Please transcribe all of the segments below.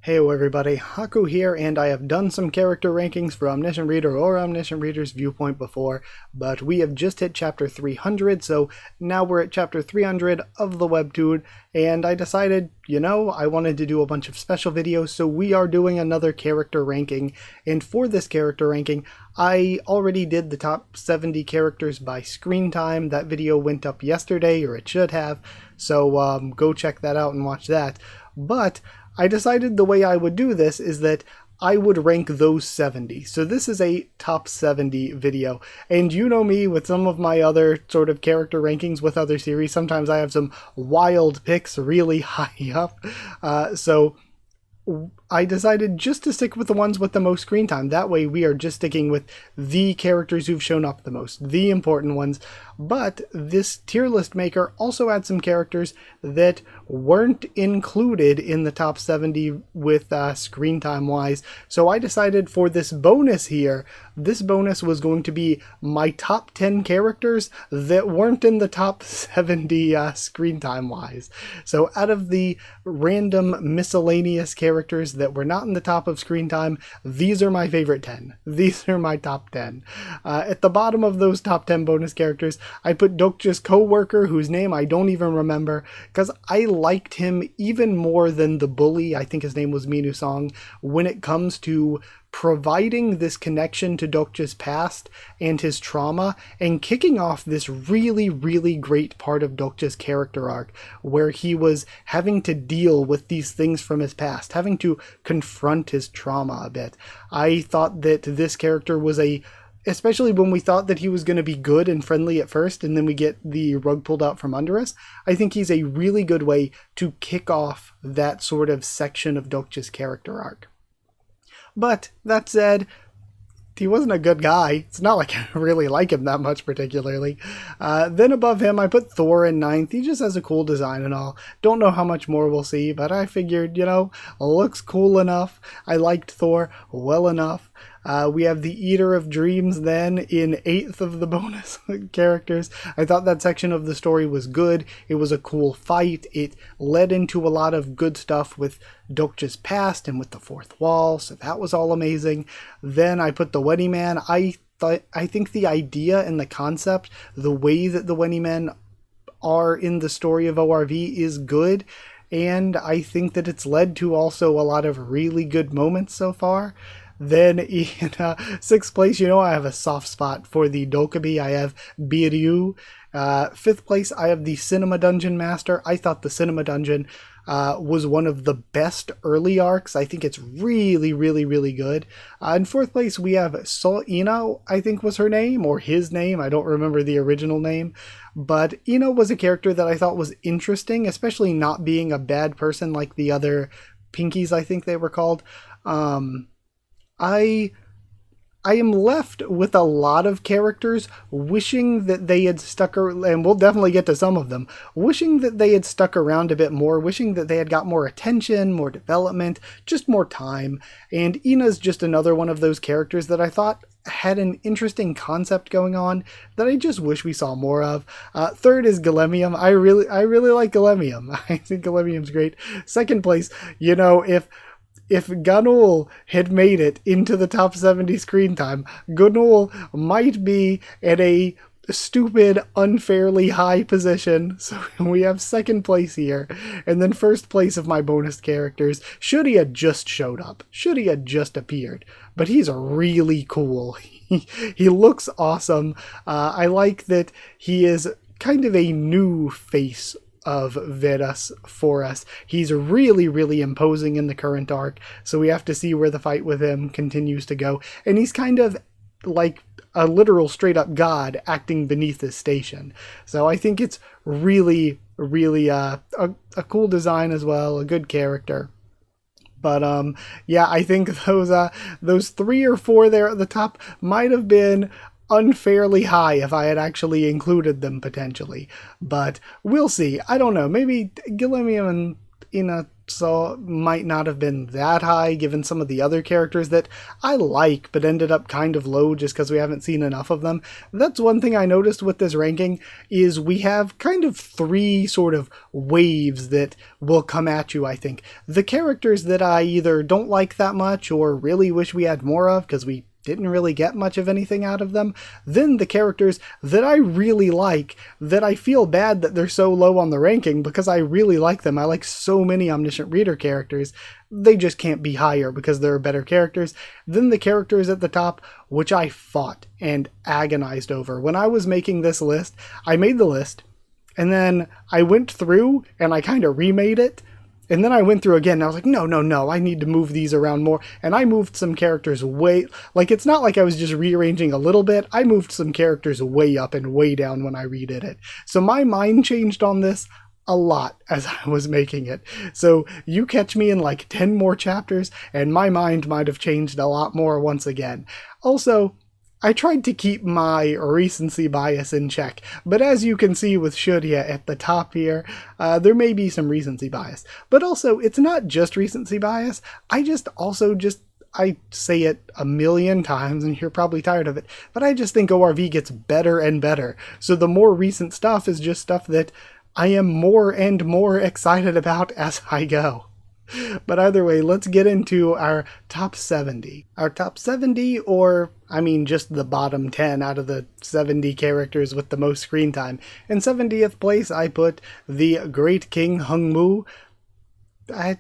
Hey everybody, Haku here, and I have done some character rankings for Omniscient Reader or Omniscient Reader's Viewpoint before, but we have just hit chapter 300, so now we're at chapter 300 of the webtoon, and I decided, I wanted to do a bunch of special videos, so we are doing another character ranking, and for this character ranking, I already did the top 70 characters by screen time. That video went up yesterday, or it should have, so go check that out and watch that. But I decided the way I would do this is that I would rank those 70. So this is a top 70 video. And you know me with some of my other sort of character rankings with other series. Sometimes I have some wild picks really high up. So I decided just to stick with the ones with the most screen time. That way we are just sticking with the characters who've shown up the most, the important ones. But this tier list maker also had some characters that weren't included in the top 70 with screen time wise. So I decided for this bonus here, this bonus was going to be my top 10 characters that weren't in the top 70 screen time wise. So out of the random miscellaneous characters that were not in the top of screen time, these are my favorite 10. These are my top 10. At the bottom of those top 10 bonus characters, I put Dokja's co-worker, whose name I don't even remember, because I liked him even more than the bully, I think his name was Minusong, when it comes to providing this connection to Dokja's past and his trauma and kicking off this really, really great part of Dokja's character arc where he was having to deal with these things from his past, having to confront his trauma a bit. I thought that this character was especially when we thought that he was going to be good and friendly at first and then we get the rug pulled out from under us, I think he's a really good way to kick off that sort of section of Dokja's character arc. But that said, he wasn't a good guy. It's not like I really like him that much particularly. Then above him, I put Thor in 9th. He just has a cool design and all. Don't know how much more we'll see, but I figured, looks cool enough. I liked Thor well enough. We have the Eater of Dreams then in 8th of the bonus characters. I thought that section of the story was good. It was a cool fight. It led into a lot of good stuff with Dokja's past and with the fourth wall, so that was all amazing. Then I put the Wedding Man. I think the idea and the concept, the way that the Wedding Men are in the story of ORV is good, and I think that it's led to also a lot of really good moments so far. Then in 6th place, I have a soft spot for the Dokkaebi. I have Biryu. 5th place, I have the Cinema Dungeon Master. I thought the Cinema Dungeon was one of the best early arcs. I think it's really, really, really good. In 4th place, we have Ino, I think was her name, or his name. I don't remember the original name. But Ino was a character that I thought was interesting, especially not being a bad person like the other Pinkies, I think they were called. I am left with a lot of characters wishing that they had stuck around, and we'll definitely get to some of them, wishing that they had stuck around a bit more, wishing that they had got more attention, more development, just more time. And Ina's just another one of those characters that I thought had an interesting concept going on that I just wish we saw more of. 3rd is Galemium. I really like Galemium. I think Galemium's great. 2nd place, if Gunul had made it into the top 70 screen time, Gunul might be at a stupid, unfairly high position. So we have 2nd place here. And then 1st place of my bonus characters, should he had just showed up, should he had just appeared. But he's really cool. He looks awesome. I like that he is kind of a new face of Vedas for us. He's really, really imposing in the current arc, so we have to see where the fight with him continues to go. And he's kind of like a literal straight up god acting beneath his station. So I think it's really, really a cool design as well, a good character. But yeah, I think those 3 or 4 there at the top might have been unfairly high if I had actually included them potentially. But we'll see. I don't know. Maybe Galemium and Ina so might not have been that high given some of the other characters that I like but ended up kind of low just because we haven't seen enough of them. That's one thing I noticed with this ranking is we have kind of three sort of waves that will come at you, I think. The characters that I either don't like that much or really wish we had more of because we didn't really get much of anything out of them. Then the characters that I really like, that I feel bad that they're so low on the ranking because I really like them. I like so many Omniscient Reader characters. They just can't be higher because there are better characters. Then the characters at the top, which I fought and agonized over. When I was making this list, I made the list and then I went through and I kind of remade it. And then I went through again and I was like, no, I need to move these around more. And I moved some characters way, like it's not like I was just rearranging a little bit. I moved some characters way up and way down when I redid it. So my mind changed on this a lot as I was making it. So you catch me in like 10 more chapters and my mind might have changed a lot more once again. Also, I tried to keep my recency bias in check, but as you can see with Shurya at the top here, there may be some recency bias. But also, it's not just recency bias, I say it a million times and you're probably tired of it, but I just think ORV gets better and better. So the more recent stuff is just stuff that I am more and more excited about as I go. But either way, let's get into our top 70. Our top 70, or I mean just the bottom 10 out of the 70 characters with the most screen time. In 70th place, I put the Great King Hungmu. I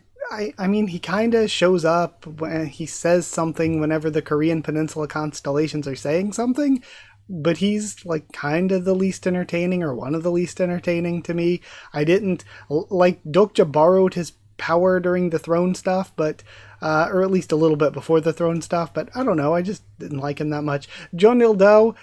mean, he kind of shows up when he says something whenever the Korean Peninsula constellations are saying something, but he's like kind of the least entertaining or one of the least entertaining to me. I didn't like Dokja borrowed his power during the throne stuff, but or at least a little bit before the throne stuff, but I don't know, I just didn't like him that much. John Ildo,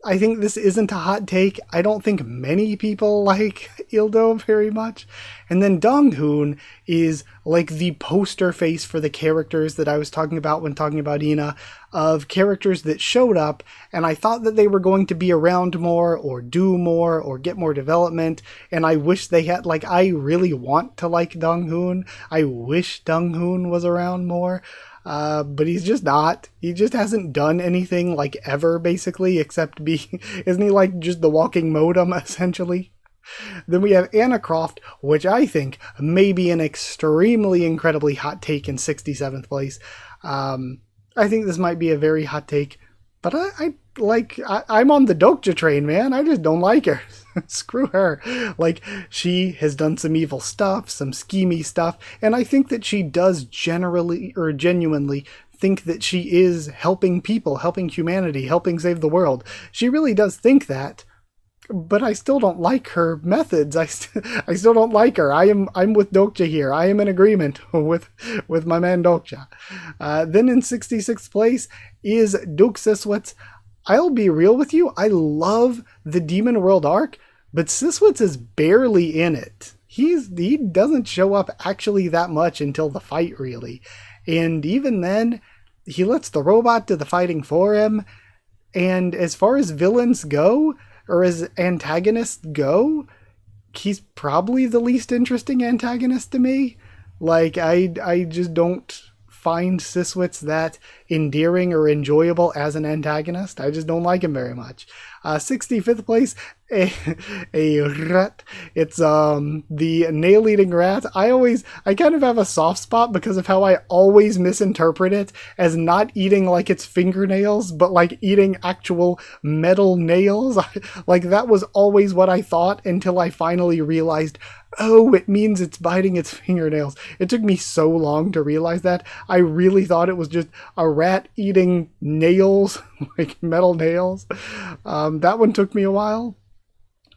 I think this isn't a hot take. I don't think many people like Ildo very much. And then Dong-hoon is like the poster face for the characters that I was talking about when talking about Ina, of characters that showed up, and I thought that they were going to be around more, or do more, or get more development, and I wish they had, like, I really want to like Dong-hoon. I wish Dong-hoon was around more. But he's just not. He just hasn't done anything, like, ever, basically, except be... Isn't he, like, just the walking modem, essentially? Then we have Anna Croft, which I think may be an extremely, incredibly hot take in 67th place. I think this might be a very hot take, but I'm on the Dokja train, man. I just don't like her. Screw her. Like, she has done some evil stuff, some schemy stuff, and I think that she does genuinely think that she is helping people, helping humanity, helping save the world. She really does think that, but I still don't like her methods. I still don't like her. I'm with Dokja here. I am in agreement with my man Dokja. Then in 66th place is Duke Siswitz. I'll be real with you. I love the Demon World arc, but Siswitz is barely in it. He doesn't show up actually that much until the fight, really. And even then, he lets the robot do the fighting for him. And as far as villains go, or as antagonists go, he's probably the least interesting antagonist to me. Like, I just don't find Siswitz that endearing or enjoyable as an antagonist. I just don't like him very much. 65th place, a rat. It's the nail-eating rat. I kind of have a soft spot because of how I always misinterpret it as not eating like its fingernails, but like eating actual metal nails. Like, that was always what I thought until I finally realized, oh, it means it's biting its fingernails. It took me so long to realize that. I really thought it was just a rat eating nails, like metal nails. That one took me a while.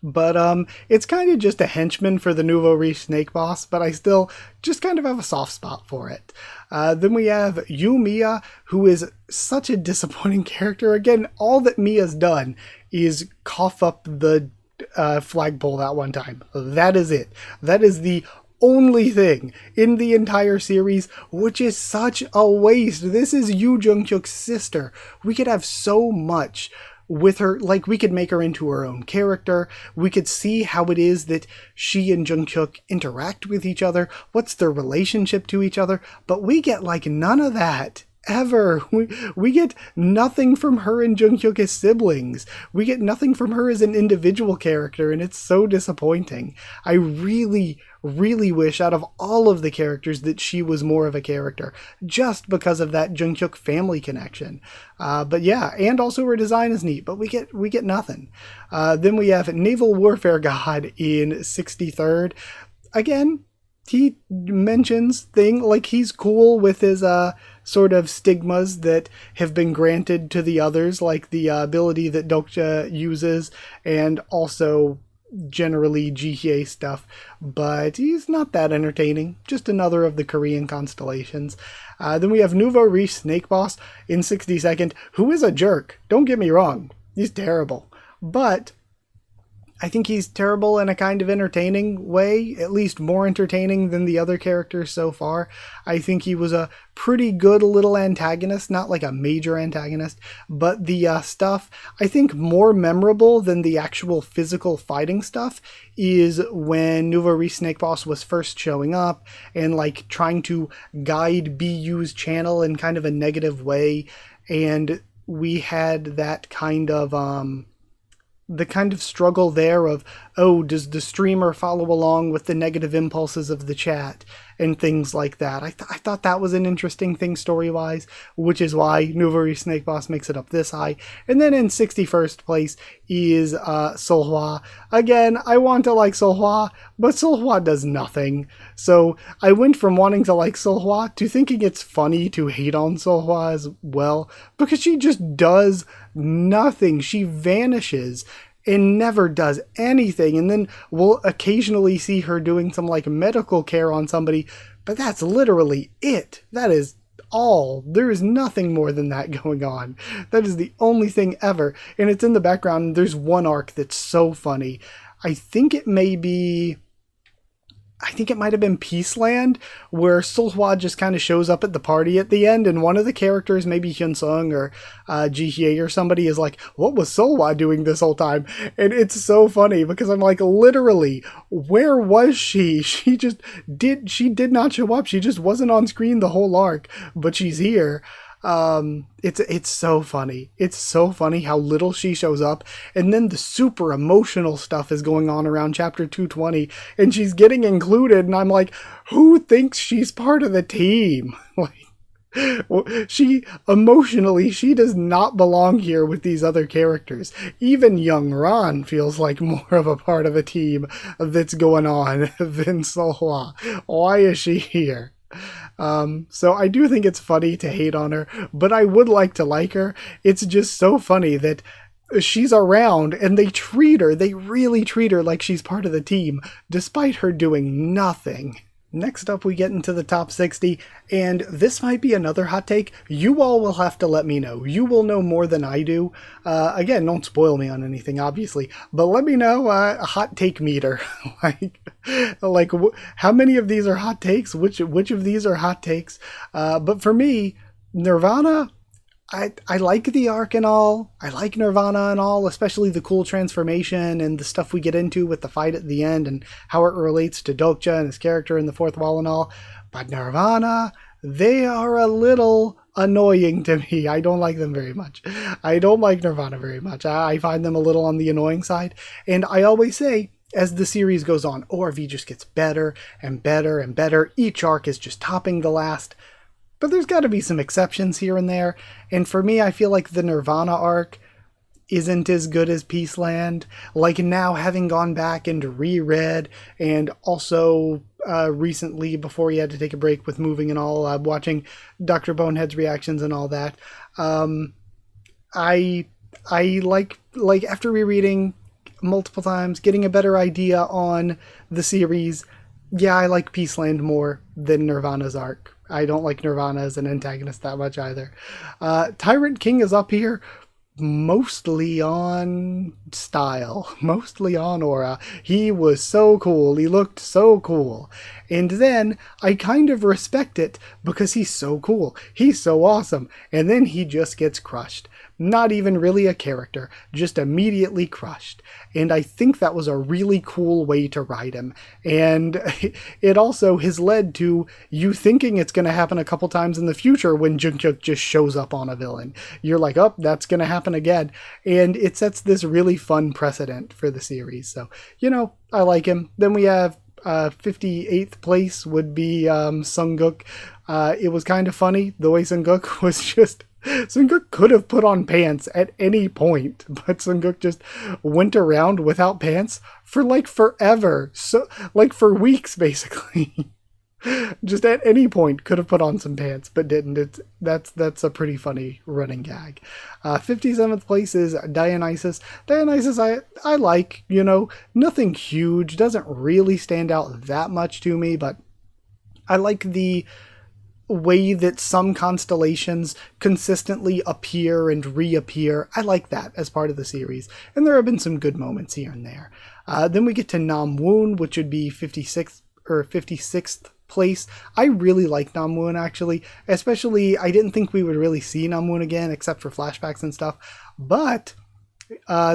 But it's kind of just a henchman for the Nouveau Riche Snake Boss, but I still just kind of have a soft spot for it. Then we have Yu Mia, who is such a disappointing character. Again, all that Mia's done is cough up the flagpole that one time. That is it. That is the only thing in the entire series, which is such a waste. This is Yoo Jung-hyuk's sister. We could have so much with her, like, we could make her into her own character. We could see how it is that she and Jungkook interact with each other. What's their relationship to each other? But we get, like, none of that. Ever. We get nothing from her and Jungkook as siblings. We get nothing from her as an individual character, and it's so disappointing. I really, really wish out of all of the characters that she was more of a character, just because of that Jungkook family connection. But yeah, and also her design is neat, but we get nothing. Then we have Naval Warfare God in 63rd. Again, he mentions like he's cool with his sort of stigmas that have been granted to the others, like the ability that Dokja uses, and also generally Jihye stuff, but he's not that entertaining. Just another of the Korean constellations. Then we have Nouveau Riche Snake Boss in 62nd, who is a jerk. Don't get me wrong. He's terrible. But I think he's terrible in a kind of entertaining way, at least more entertaining than the other characters so far. I think he was a pretty good little antagonist, not like a major antagonist, but the stuff, I think more memorable than the actual physical fighting stuff is when Nouveau Riche Snake Boss was first showing up and like trying to guide BU's channel in kind of a negative way, and we had that kind of the kind of struggle there of, oh, does the streamer follow along with the negative impulses of the chat and things like that. I thought that was an interesting thing story-wise, which is why Nouveau Riche Snake Boss makes it up this high. And then in 61st place is Seohwa. Again, I want to like Seohwa, but Seohwa does nothing. So I went from wanting to like Seohwa to thinking it's funny to hate on Seohwa as well, because she just does nothing. She vanishes and never does anything, and then we'll occasionally see her doing some like medical care on somebody, but that's literally it. That is all. There is nothing more than that going on. That is the only thing ever, and it's in the background. There's one arc that's so funny. I think it might have been Peaceland, where Seohwa just kind of shows up at the party at the end, and one of the characters, maybe Hyunsung or Jihye or somebody, is like, what was Seohwa doing this whole time? And it's so funny, because I'm like, literally, where was she? She did not show up. She just wasn't on screen the whole arc, but she's here. It's so funny. It's so funny how little she shows up, and then the super emotional stuff is going on around chapter 220, and she's getting included, and I'm like, who thinks she's part of the team? Like, she does not belong here with these other characters. Even Young Ran feels like more of a part of a team that's going on than Seohwa. Why is she here? So I do think it's funny to hate on her, but I would like to like her. It's just so funny that she's around and they really treat her like she's part of the team, despite her doing nothing. Next up, we get into the top 60, and this might be another hot take. You all will have to let me know. You will know more than I do. Again, don't spoil me on anything, obviously, but let me know a hot take meter. like how many of these are hot takes? Which of these are hot takes? But for me, Nirvana, I like the arc and all. I like Nirvana and all, especially the cool transformation and the stuff we get into with the fight at the end and how it relates to Dokja and his character in the fourth wall and all. But Nirvana, they are a little annoying to me. I don't like them very much. I don't like Nirvana very much. I find them a little on the annoying side. And I always say, as the series goes on, ORV just gets better and better and better. Each arc is just topping the last. But there's got to be some exceptions here and there, and for me, I feel like the Nirvana arc isn't as good as Peaceland. Like now, having gone back and reread, and also recently, before he had to take a break with moving and all, watching Dr. Bonehead's reactions and all that, I like after rereading multiple times, getting a better idea on the series, yeah, I like Peaceland more than Nirvana's arc. I don't like Nirvana as an antagonist that much either. Tyrant King is up here mostly on style, mostly on aura. He was so cool. He looked so cool. And then I kind of respect it because he's so cool. He's so awesome. And then he just gets crushed. not even really a character, just immediately crushed. And I think that was a really cool way to write him. And it also has led to you thinking it's going to happen a couple times in the future when Jungkook just shows up on a villain. You're like, oh, that's going to happen again. And it sets this really fun precedent for the series. So, I like him. Then we have 58th place would be Sungkook. It was kind of funny the way Sungkook was just... Sungkook could have put on pants at any point, but Sungkook just went around without pants for like forever. So, like for weeks, basically. Just at any point could have put on some pants, but didn't. That's a pretty funny running gag. 57th place is Dionysus. Dionysus, I like, nothing huge, doesn't really stand out that much to me, but I like the way that some constellations consistently appear and reappear. I like that as part of the series, and there have been some good moments here and there. Then we get to Namwoon, which would be 56th or 56th place. I really like Namwoon, actually, especially I didn't think we would really see Namwoon again except for flashbacks and stuff, but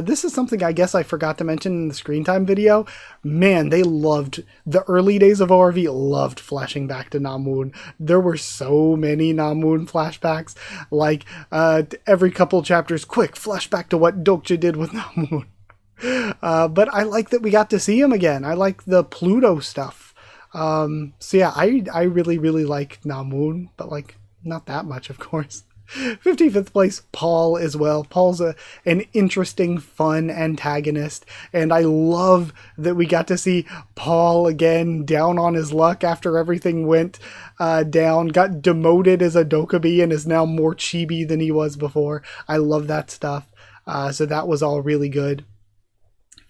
this is something I guess I forgot to mention in the screen time video. Man, they loved the early days of ORV, loved flashing back to Namwoon. There were so many Namwoon flashbacks, like every couple chapters, quick flashback to what Dokja did with Namwoon. But I like that we got to see him again. I like the Pluto stuff. So yeah, I really, really like Namwoon, but like not that much, of course. 55th place, Paul as well. Paul's an interesting, fun antagonist, and I love that we got to see Paul again down on his luck after everything went down, got demoted as a Dokkaebi and is now more chibi than he was before. I love that stuff. So that was all really good.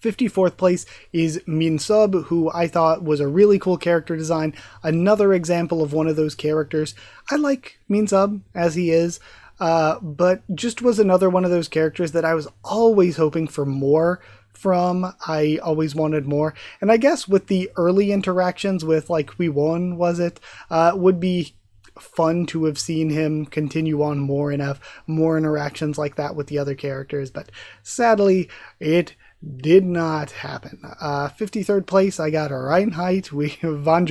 54th place is Min-sub, who I thought was a really cool character design. Another example of one of those characters. I like Min-sub as he is, but just was another one of those characters that I was always hoping for more from. I always wanted more. And I guess with the early interactions with like Won, was it, would be fun to have seen him continue on more and have more interactions like that with the other characters, but sadly it did not happen. 53rd place, I got Reinheit, Von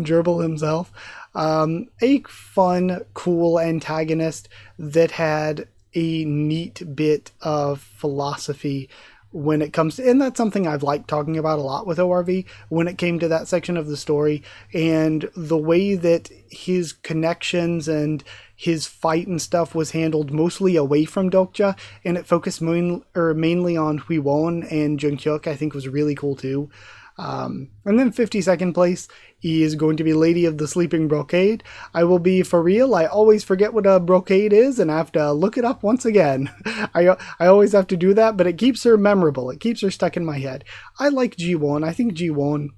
Gerbel himself. A fun, cool antagonist that had a neat bit of philosophy when it comes to, and that's something I've liked talking about a lot with ORV, when it came to that section of the story, and the way that his connections and his fight and stuff was handled mostly away from Dokja, and it focused mainly on Won and Jungkook, I think was really cool too. And then 52nd place is going to be Lady of the Sleeping Brocade. I will be for real, I always forget what a brocade is and I have to look it up once again. I always have to do that, but it keeps her memorable. It keeps her stuck in my head. I like Ji-won. I think Ji-won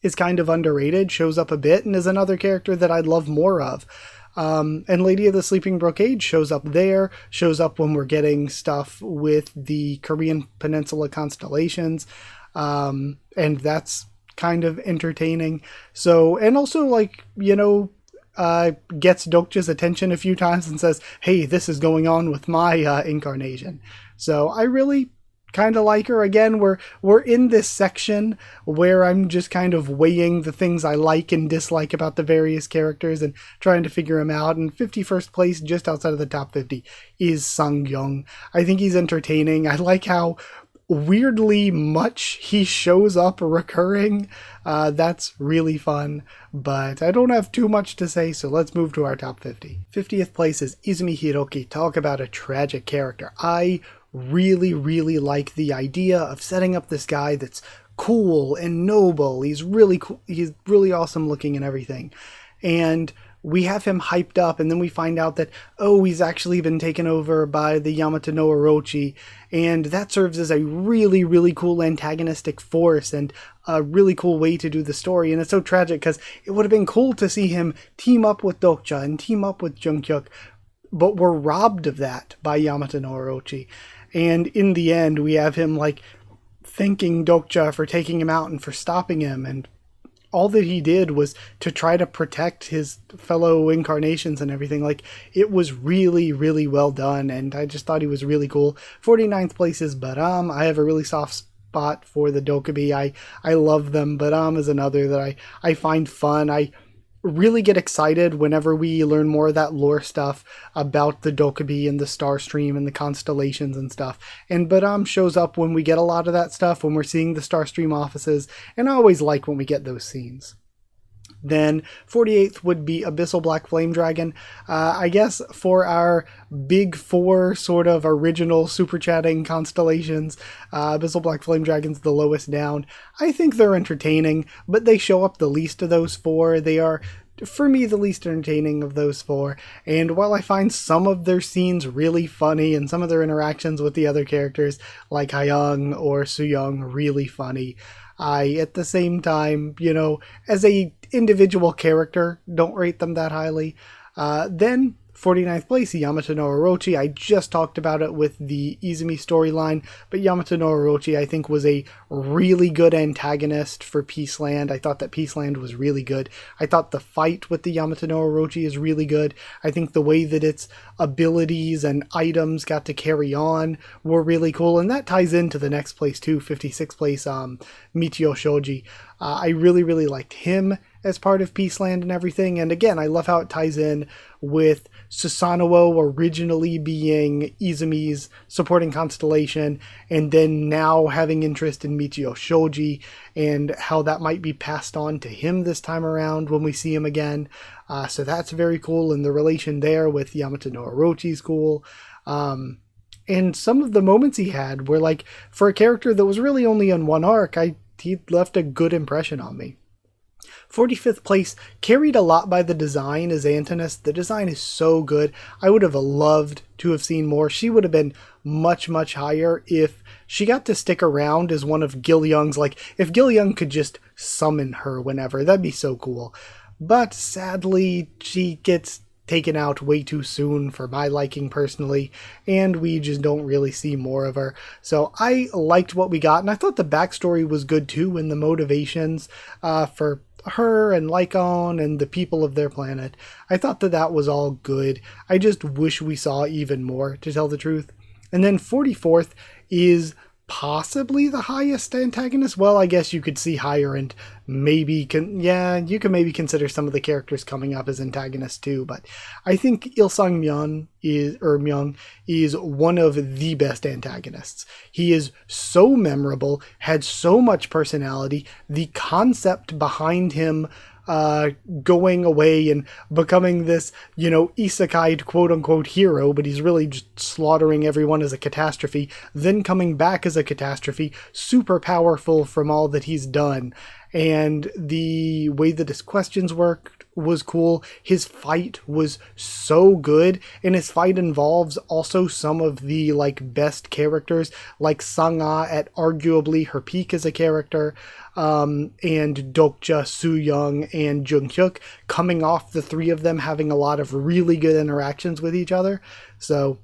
is kind of underrated, shows up a bit, and is another character that I'd love more of. And Lady of the Sleeping Brocade shows up there, shows up when we're getting stuff with the Korean Peninsula constellations. And that's kind of entertaining. So, and also like, gets Dokja's attention a few times and says, hey, this is going on with my incarnation. So I really kind of like her. Again, we're in this section where I'm just kind of weighing the things I like and dislike about the various characters and trying to figure them out. And 51st place, just outside of the top 50, is Sang-young. I think he's entertaining. I like how weirdly much he shows up recurring. That's really fun, but I don't have too much to say, so let's move to our top 50. 50th place is Izumi Hiroki. Talk about a tragic character. I really, really like the idea of setting up this guy that's cool and noble. He's really cool. He's really awesome looking and everything. And we have him hyped up, and then we find out that, oh, he's actually been taken over by the Yamato no Orochi, and that serves as a really, really cool antagonistic force and a really cool way to do the story. And it's so tragic because it would have been cool to see him team up with Dokja and team up with Jungkook, but we're robbed of that by Yamato no Orochi. And in the end, we have him like thanking Dokja for taking him out and for stopping him, and all that he did was to try to protect his fellow incarnations and everything. Like, it was really, really well done, and I just thought he was really cool. 49th place is Baram. I have a really soft spot for the Dokkaebi. I love them. Baram is another that I find fun. I really get excited whenever we learn more of that lore stuff about the Dokkaebi and the Star Stream and the constellations and stuff. And Baram shows up when we get a lot of that stuff, when we're seeing the Star Stream offices, and I always like when we get those scenes. Then 48th would be Abyssal Black Flame Dragon. I guess for our big four sort of original super chatting constellations, Abyssal Black Flame Dragon's the lowest down. I think they're entertaining, but they show up the least of those four. They are, for me, the least entertaining of those four. And while I find some of their scenes really funny and some of their interactions with the other characters like Hyung or Sooyoung really funny, I, at the same time, as a individual character, don't rate them that highly. Then 49th place, Yamato no Orochi. I just talked about it with the Izumi storyline, but Yamato no Orochi, I think, was a really good antagonist for Peaceland. I thought that Peaceland was really good. I thought the fight with the Yamato no Orochi is really good. I think the way that its abilities and items got to carry on were really cool, and that ties into the next place too, 56th place, Michio Shoji. I really, really liked him as part of Peaceland and everything. And again, I love how it ties in with Susanoo originally being Izumi's supporting constellation, and then now having interest in Michio Shoji, and how that might be passed on to him this time around when we see him again. So that's very cool, and the relation there with Yamato no Orochi is cool. And some of the moments he had were like, for a character that was really only on one arc, he left a good impression on me. 45th place, carried a lot by the design, as Antinous. The design is so good. I would have loved to have seen more. She would have been much, much higher if she got to stick around as one of Gil Young's, like, if Gil Young could just summon her whenever, that'd be so cool. But sadly, she gets taken out way too soon for my liking personally, and we just don't really see more of her. So I liked what we got, and I thought the backstory was good too, and the motivations for her and Lycon and the people of their planet. I thought that was all good. I just wish we saw even more, to tell the truth. And then 44th is possibly the highest antagonist. Well, I guess you could see higher, and maybe you can maybe consider some of the characters coming up as antagonists too, but I think Il-sung Myung is one of the best antagonists. He is so memorable, had so much personality. The concept behind him going away and becoming this, isekai quote-unquote hero, but he's really just slaughtering everyone as a catastrophe, then coming back as a catastrophe, super powerful from all that he's done. And the way that his questions worked was cool. His fight was so good, and his fight involves also some of the best characters, like Sang-ah at arguably her peak as a character, and Dokja, Soo-young, and Jung-hyuk, coming off the three of them having a lot of really good interactions with each other. So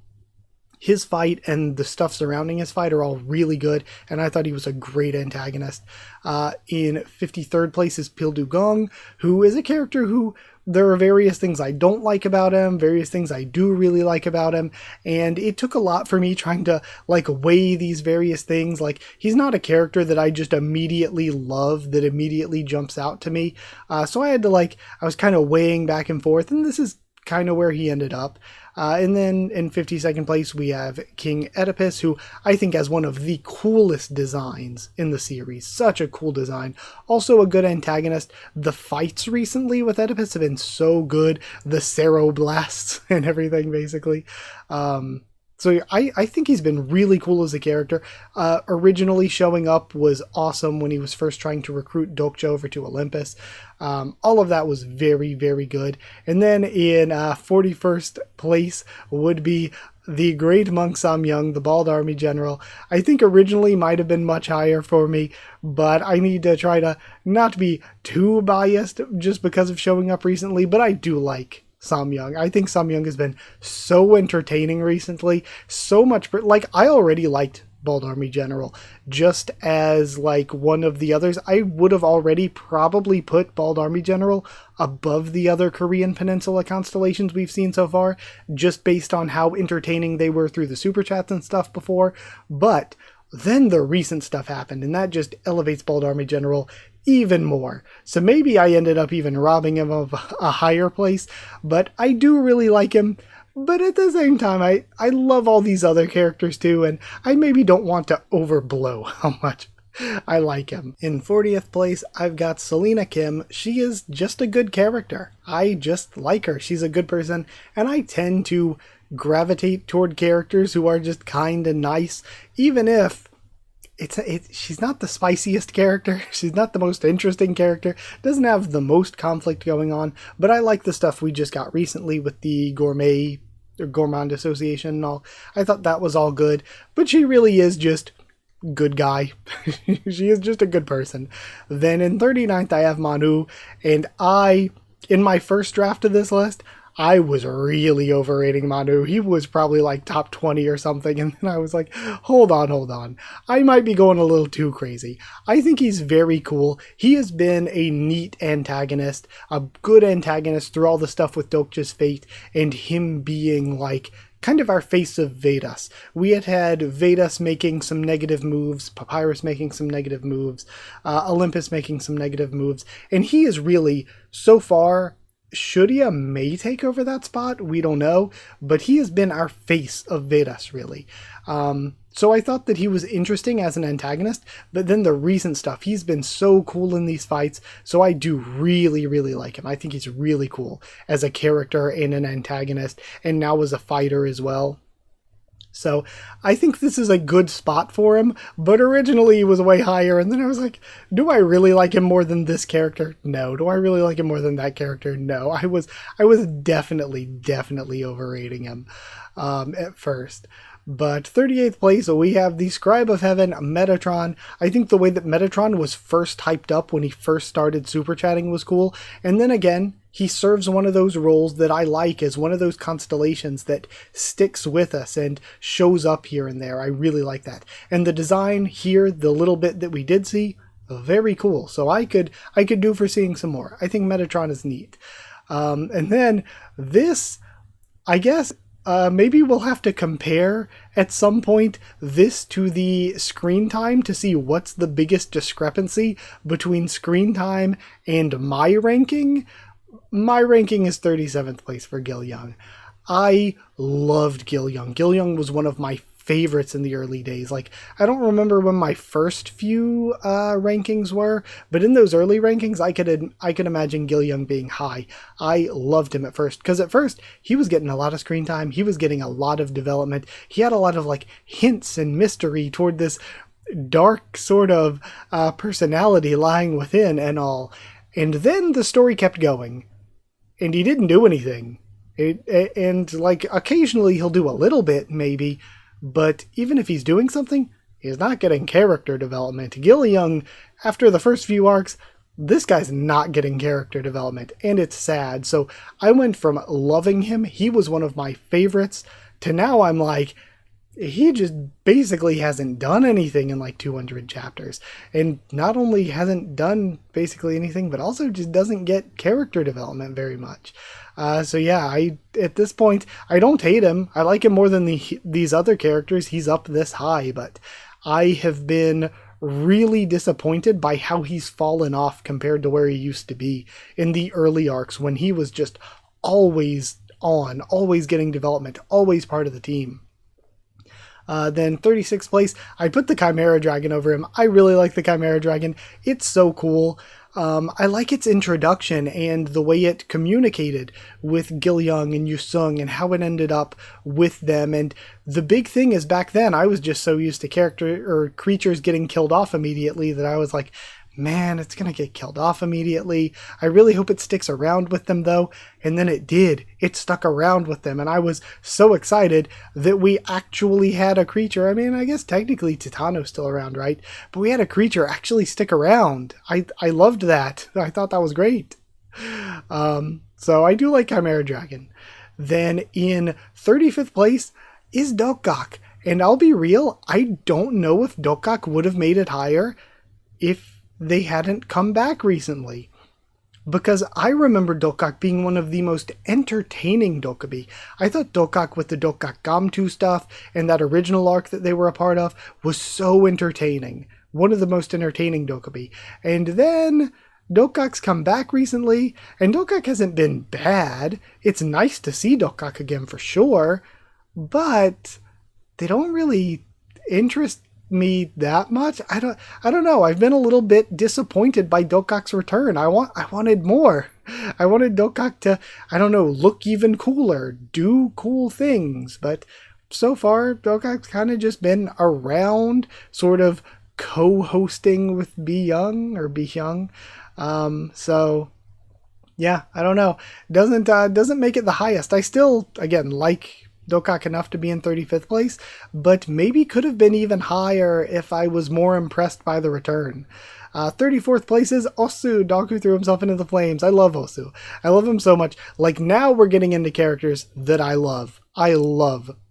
his fight and the stuff surrounding his fight are all really good, and I thought he was a great antagonist. In 53rd place is Pil Dugong, who is a character who there are various things I don't like about him, various things I do really like about him, and it took a lot for me trying to weigh these various things. He's not a character that I just immediately love, that immediately jumps out to me. So I had to I was kind of weighing back and forth, and this is kind of where he ended up. And then in 52nd place, we have King Oedipus, who I think has one of the coolest designs in the series. Such a cool design. Also a good antagonist. The fights recently with Oedipus have been so good. The Ceroblasts and everything, basically. So I think he's been really cool as a character. Originally showing up was awesome when he was first trying to recruit Dokja over to Olympus. All of that was very, very good. And then in 41st place would be the great monk Samyang, the bald army general. I think originally might have been much higher for me, but I need to try to not be too biased just because of showing up recently, but I do like Samyang. I think Samyang has been so entertaining recently. So much, I already liked Bald Army General. Just as like one of the others, I would have already probably put Bald Army General above the other Korean Peninsula constellations we've seen so far, just based on how entertaining they were through the super chats and stuff before. But then the recent stuff happened, and that just elevates Bald Army General even more. So maybe I ended up even robbing him of a higher place, but I do really like him. But at the same time, I love all these other characters too, and I maybe don't want to overblow how much I like him. In 40th place, I've got Selena Kim. She is just a good character. I just like her. She's a good person, and I tend to gravitate toward characters who are just kind and nice, even if she's not the spiciest character. She's not the most interesting character. Doesn't have the most conflict going on, but I like the stuff we just got recently with the Gourmand Association and all. I thought that was all good, but she really is just good guy. She is just a good person. Then in 39th, I have Manu, and in my first draft of this list, I was really overrating Manu. He was probably like top 20 or something, and then I was like, hold on. I might be going a little too crazy. I think he's very cool. He has been a neat antagonist, a good antagonist through all the stuff with Dokja's fate, and him being like kind of our face of Vedas. We had Vedas making some negative moves, Papyrus making some negative moves, Olympus making some negative moves, and he is really, so far, Shurya may take over that spot, we don't know, but he has been our face of Vedas, really. So I thought that he was interesting as an antagonist, but then the recent stuff, he's been so cool in these fights, so I do really, really like him. I think he's really cool as a character and an antagonist, and now as a fighter as well. So I think this is a good spot for him, but originally he was way higher, and then I was like, do I really like him more than this character? No. Do I really like him more than that character? No. I was definitely overrating him at first. But 38th place, we have the Scribe of Heaven, Metatron. I think the way that Metatron was first hyped up when he first started super chatting was cool, and then again, he serves one of those roles that I like as one of those constellations that sticks with us and shows up here and there. I really like that. And the design here, the little bit that we did see, very cool. So I could do for seeing some more. I think Metatron is neat. And then this, I guess, maybe we'll have to compare at some point this to the screen time to see what's the biggest discrepancy between screen time and my ranking. My ranking is 37th place for Gil Young. I loved Gil Young. Gil Young was one of my favorites in the early days. Like, I don't remember when my first few rankings were, but in those early rankings, I could imagine Gil Young being high. I loved him at first, because at first, he was getting a lot of screen time. He was getting a lot of development. He had a lot of, like, hints and mystery toward this dark sort of personality lying within and all. And then the story kept going, and he didn't do anything. And like occasionally he'll do a little bit maybe, but even if he's doing something, he's not getting character development. Gil Young, after the first few arcs, this guy's not getting character development, and it's sad. So I went from loving him, he was one of my favorites, to now I'm like, he just basically hasn't done anything in like 200 chapters. And not only hasn't done basically anything, but also just doesn't get character development very much. So yeah, at this point, I don't hate him. I like him more than these other characters. He's up this high, but I have been really disappointed by how he's fallen off compared to where he used to be in the early arcs when he was just always on, always getting development, always part of the team. Then 36th place, I put the Chimera Dragon over him. I really like the Chimera Dragon. It's so cool. I like its introduction and the way it communicated with Gil Young and Yu Sung and how it ended up with them. And the big thing is back then I was just so used to creatures getting killed off immediately that I was like, man, it's going to get killed off immediately. I really hope it sticks around with them, though. And then it did. It stuck around with them. And I was so excited that we actually had a creature. I mean, I guess technically Titano's still around, right? But we had a creature actually stick around. I loved that. I thought that was great. So I do like Chimera Dragon. Then in 35th place is Dokgok. And I'll be real, I don't know if Dokak would have made it higher if they hadn't come back recently. Because I remember Dokak being one of the most entertaining Dokubi. I thought Dokak with the Dokak Gamtu stuff and that original arc that they were a part of was so entertaining. One of the most entertaining Dokubi. And then Dokak's come back recently, and Dokak hasn't been bad. It's nice to see Dokak again for sure, but they don't really interest me that much. I don't know. I've been a little bit disappointed by Dokak's return. I wanted more. I wanted Dokak to, I don't know, look even cooler, do cool things, but so far Dokak's kind of just been around, sort of co-hosting with Bi Young or Bi Hyung. So yeah, I don't know. Doesn't make it the highest. I still, again, like Dokak enough to be in 35th place, but maybe could have been even higher if I was more impressed by the return. 34th place is Osu, dog who threw himself into the flames. I love Osu. I love him so much. Like, now we're getting into characters that I love.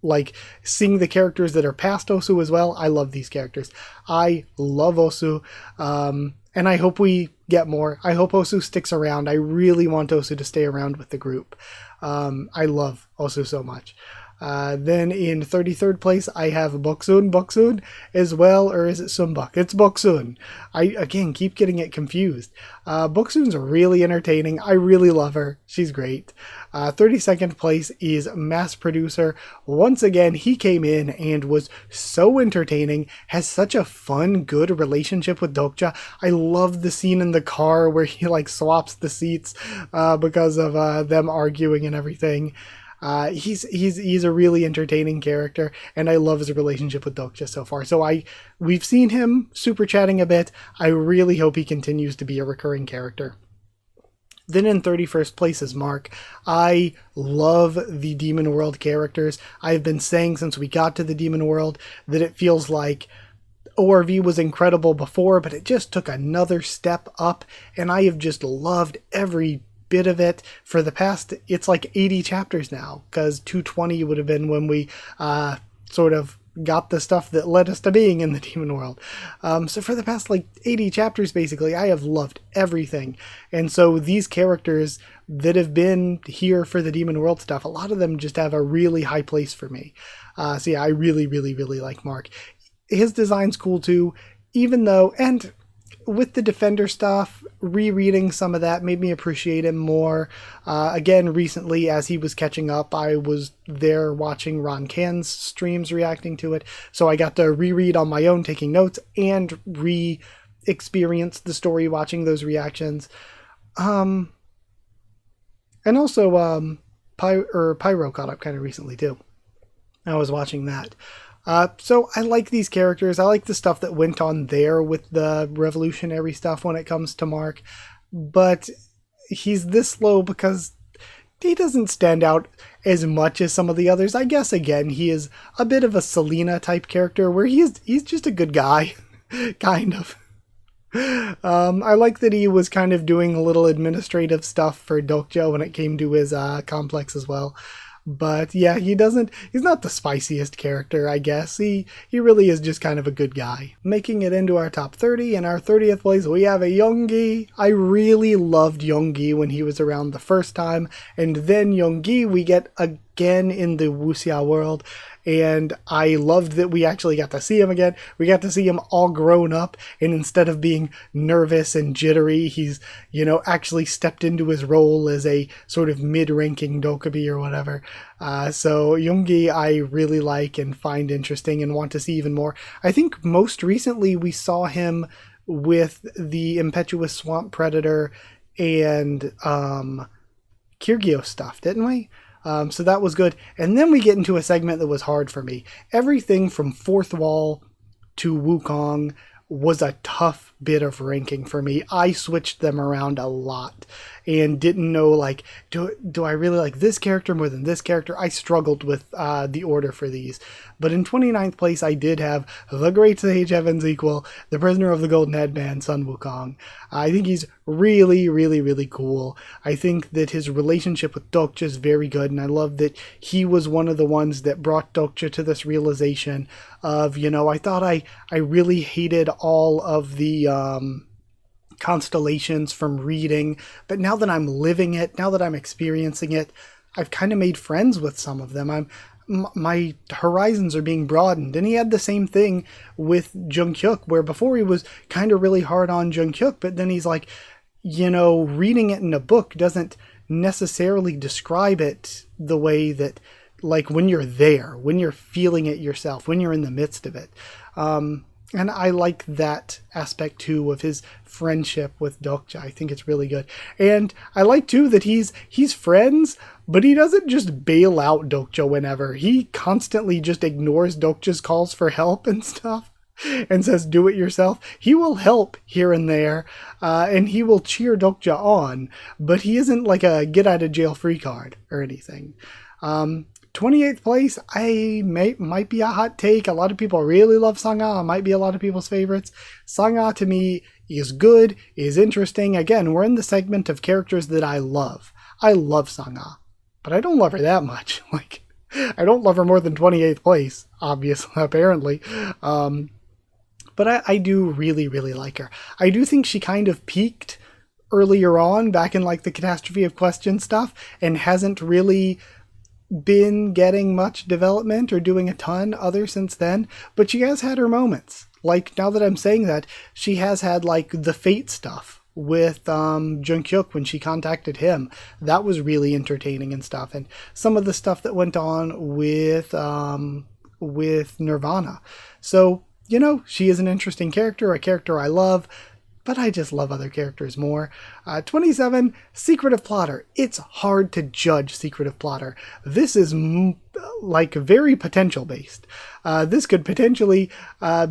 Like, seeing the characters that are past Osu as well. I love these characters. I love Osu. And I hope we get more. I hope Osu sticks around. I really want Osu to stay around with the group. I love Osu so much. Then in 33rd place, I have Boksun as well, or is it Sumbuk? It's Boksun. I, again, keep getting it confused. Boksun's really entertaining. I really love her. She's great. 32nd place is Mass Producer. Once again, he came in and was so entertaining, has such a fun, good relationship with Dokja. I love the scene in the car where he like swaps the seats because of them arguing and everything. He's a really entertaining character, and I love his relationship with Dokja so far. So we've seen him super chatting a bit. I really hope he continues to be a recurring character. Then in 31st place is Mark. I love the Demon World characters. I've been saying since we got to the Demon World that it feels like ORV was incredible before, but it just took another step up, and I have just loved every bit of it for the past, it's like 80 chapters now, because 220 would have been when we sort of got the stuff that led us to being in the Demon World. So for the past like 80 chapters, basically, I have loved everything. And so these characters that have been here for the Demon World stuff, a lot of them just have a really high place for me. So yeah, I really, really, really like Mark. His design's cool too, even though, and with the Defender stuff, rereading some of that made me appreciate him more. Again, recently, as he was catching up, I was there watching Ron Can's streams reacting to it, so I got to reread on my own, taking notes, and re-experience the story watching those reactions. And also, Pyro caught up kind of recently, too. I was watching that. So I like these characters. I like the stuff that went on there with the revolutionary stuff when it comes to Mark. But he's this low because he doesn't stand out as much as some of the others. I guess, again, he is a bit of a Selena type character where he's just a good guy, kind of. I like that he was kind of doing a little administrative stuff for Dokja when it came to his complex as well. But yeah, he's not the spiciest character, I guess. He really is just kind of a good guy. Making it into our top 30, in our 30th place, we have a Yoongi. I really loved Yoongi when he was around the first time, and then Yoongi we get again in the Wuxia world, and I loved that we actually got to see him again. We got to see him all grown up, and instead of being nervous and jittery, he's, actually stepped into his role as a sort of mid-ranking Dokubi or whatever. So Yoongi I really like and find interesting and want to see even more. I think most recently we saw him with the Impetuous Swamp Predator and Kyrgyos stuff, didn't we? So that was good. And then we get into a segment that was hard for me. Everything from Fourth Wall to Wukong was a tough bit of ranking for me. I switched them around a lot. and didn't know, like, do I really like this character more than this character? I struggled with the order for these. But in 29th place, I did have the Great Sage Heaven's Equal, the Prisoner of the Golden Headband, Sun Wukong. I think he's really, really, really cool. I think that his relationship with Dokja is very good, and I love that he was one of the ones that brought Dokja to this realization of, I thought I really hated all of the constellations from reading, but now that I'm living it, now that I'm experiencing it, I've kind of made friends with some of them. My horizons are being broadened. And he had the same thing with Jungkook, where before he was kind of really hard on Jungkook, but then he's like, reading it in a book doesn't necessarily describe it the way that, like, when you're there, when you're feeling it yourself, when you're in the midst of it. And I like that aspect too of his friendship with Dokja. I think it's really good. And I like too that he's friends, but he doesn't just bail out Dokja whenever. He constantly just ignores Dokja's calls for help and stuff and says, do it yourself. He will help here and there, and he will cheer Dokja on, but he isn't like a get out of jail free card or anything. 28th place, might be a hot take. A lot of people really love Sangha. Might be a lot of people's favorites. Sangha to me is good, is interesting. Again, we're in the segment of characters that I love. I love Sangha, but I don't love her that much. Like, I don't love her more than 28th place, obviously, apparently. But I do really, really like her. I do think she kind of peaked earlier on, back in like the Catastrophe of Question stuff, and hasn't really been getting much development or doing a ton other since then, but she has had her moments. Like, now that I'm saying that, she has had like the Fate stuff with Jungkook when she contacted him. That was really entertaining and stuff, and some of the stuff that went on with Nirvana. So, she is an interesting character, a character I love, but I just love other characters more. 27, Secretive Plotter. It's hard to judge Secretive Plotter. This is like very potential based. This could potentially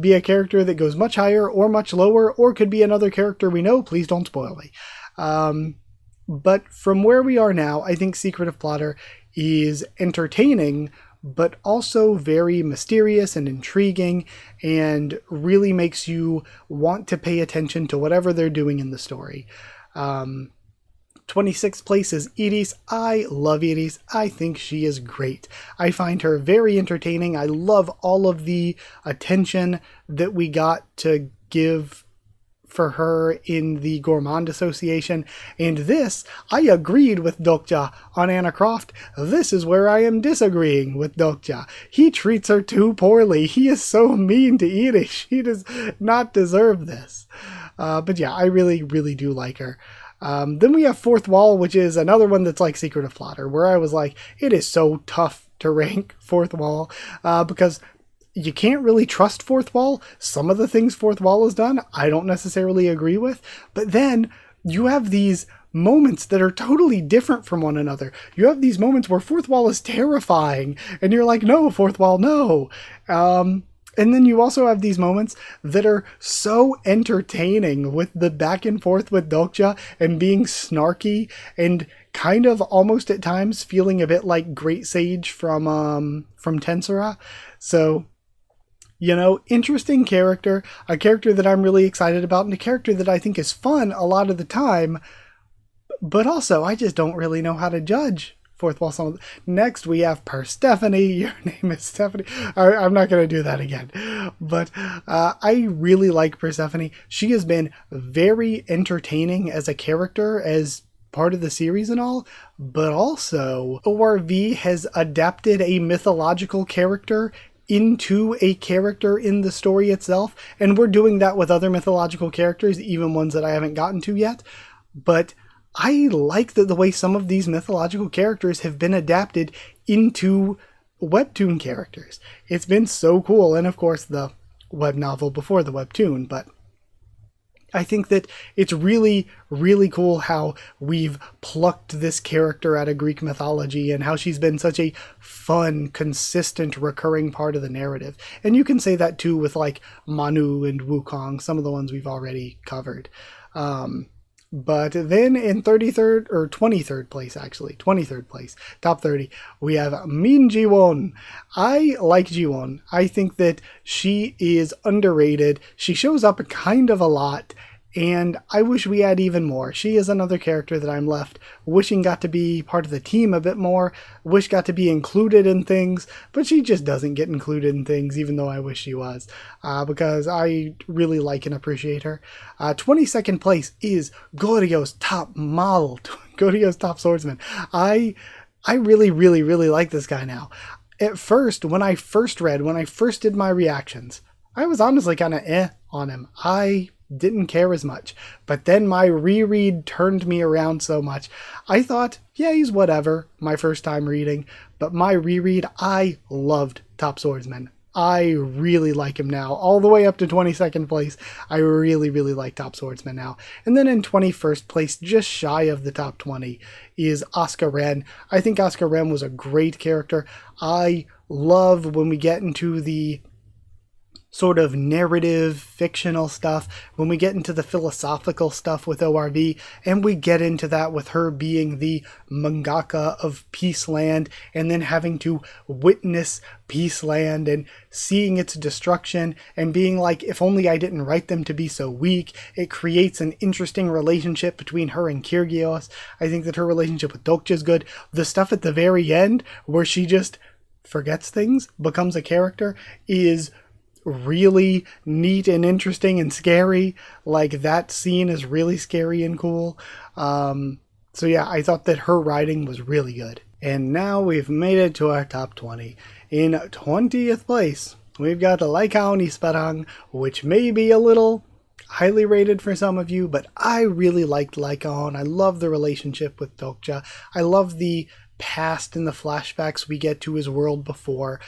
be a character that goes much higher or much lower, or could be another character we know. Please don't spoil me. But from where we are now, I think Secretive Plotter is entertaining, but also very mysterious and intriguing, and really makes you want to pay attention to whatever they're doing in the story. 26th place is Iris. I love Iris. I think she is great. I find her very entertaining. I love all of the attention that we got to give for her in the Gourmand Association, and this, I agreed with Dokja on Anna Croft. This is where I am disagreeing with Dokja. He treats her too poorly. He is so mean to Iris. She does not deserve this. But yeah, I really, really do like her. Then we have Fourth Wall, which is another one that's like Secretive Plotter, where I was like, it is so tough to rank Fourth Wall, because you can't really trust Fourth Wall. Some of the things Fourth Wall has done, I don't necessarily agree with. But then you have these moments that are totally different from one another. You have these moments where Fourth Wall is terrifying, and you're like, no, Fourth Wall, no. And then you also have these moments that are so entertaining, with the back and forth with Dokja and being snarky and kind of almost at times feeling a bit like Great Sage from Tensura. So, interesting character, a character that I'm really excited about, and a character that I think is fun a lot of the time, but also I just don't really know how to judge Fourth Wall. Next we have Persephone. Your name is Stephanie. I'm not going to do that again, but I really like Persephone. She has been very entertaining as a character, as part of the series and all, but also ORV has adapted a mythological character into a character in the story itself, and we're doing that with other mythological characters, even ones that I haven't gotten to yet. But I like the way some of these mythological characters have been adapted into webtoon characters. It's been so cool, and of course the web novel before the webtoon, but I think that it's really, really cool how we've plucked this character out of Greek mythology, and how she's been such a fun, consistent, recurring part of the narrative. And you can say that too with like Manu and Wukong, some of the ones we've already covered. But then in 33rd or 23rd place, actually, 23rd place, top 30, we have Min Ji-won. I like Ji-won. I think that she is underrated. She shows up kind of a lot, and I wish we had even more. She is another character that I'm left wishing got to be part of the team a bit more, wish got to be included in things, but she just doesn't get included in things, even though I wish she was, because I really like and appreciate her. 22nd place is Goryo's top model, Goryo's top swordsman. I really, really, really like this guy now. At first, when I first did my reactions, I was honestly kind of on him. I didn't care as much, but then my reread turned me around so much. I thought, yeah, he's whatever, my first time reading, but my reread, I loved Top Swordsman. I really like him now, all the way up to 22nd place. I really, really like Top Swordsman now. And then in 21st place, just shy of the top 20, is Asuka Ren. I think Asuka Ren was a great character. I love when we get into the sort of narrative, fictional stuff, when we get into the philosophical stuff with ORV, and we get into that with her being the mangaka of Peaceland, and then having to witness Peaceland and seeing its destruction, and being like, if only I didn't write them to be so weak. It creates an interesting relationship between her and Kyrgios. I think that her relationship with Dokja is good. The stuff at the very end, where she just forgets things, becomes a character, is really neat and interesting and scary. Like, that scene is really scary and cool. So yeah, I thought that her writing was really good. And now we've made it to our top 20. In 20th place, we've got Lycaon Isparang, which may be a little highly rated for some of you, but I really liked Lycaon. I love the relationship with Dokja. I love the past and the flashbacks we get to his world before.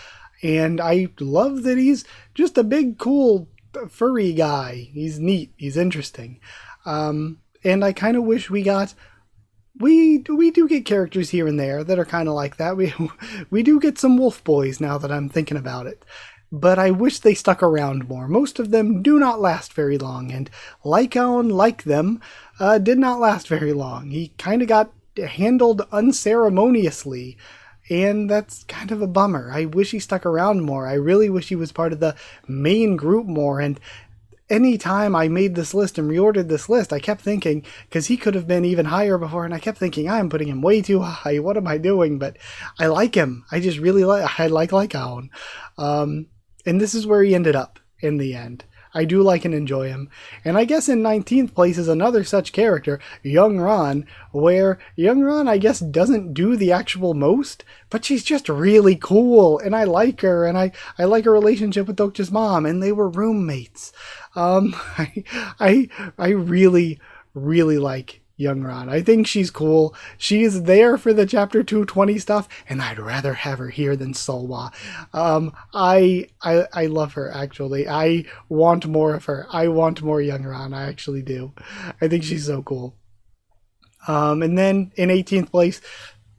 And I love that he's just a big, cool, furry guy. He's neat. He's interesting. And I kind of wish we got... We do get characters here and there that are kind of like that. We do get some wolf boys now that I'm thinking about it. But I wish they stuck around more. Most of them do not last very long. And Lycaon, like them, did not last very long. He kind of got handled unceremoniously. And that's kind of a bummer. I wish he stuck around more. I really wish he was part of the main group more. And anytime I made this list and reordered this list, I kept thinking, because he could have been even higher before, and I kept thinking, I'm putting him way too high. What am I doing? But I like him. I just really like Lycaon. And this is where he ended up in the end. I do like and enjoy him. And I guess in 19th place is another such character, Young Ran, where Young Ran, I guess, doesn't do the actual most, but she's just really cool, and I like her, and I like her relationship with Dokja's mom, and they were roommates. I really, really like Young Ran. I think she's cool. She is there for the chapter 220 stuff, and I'd rather have her here than Solwa. I love her, actually. I want more of her. I want more Young Ran. I actually do. I think she's so cool. And then in 18th place,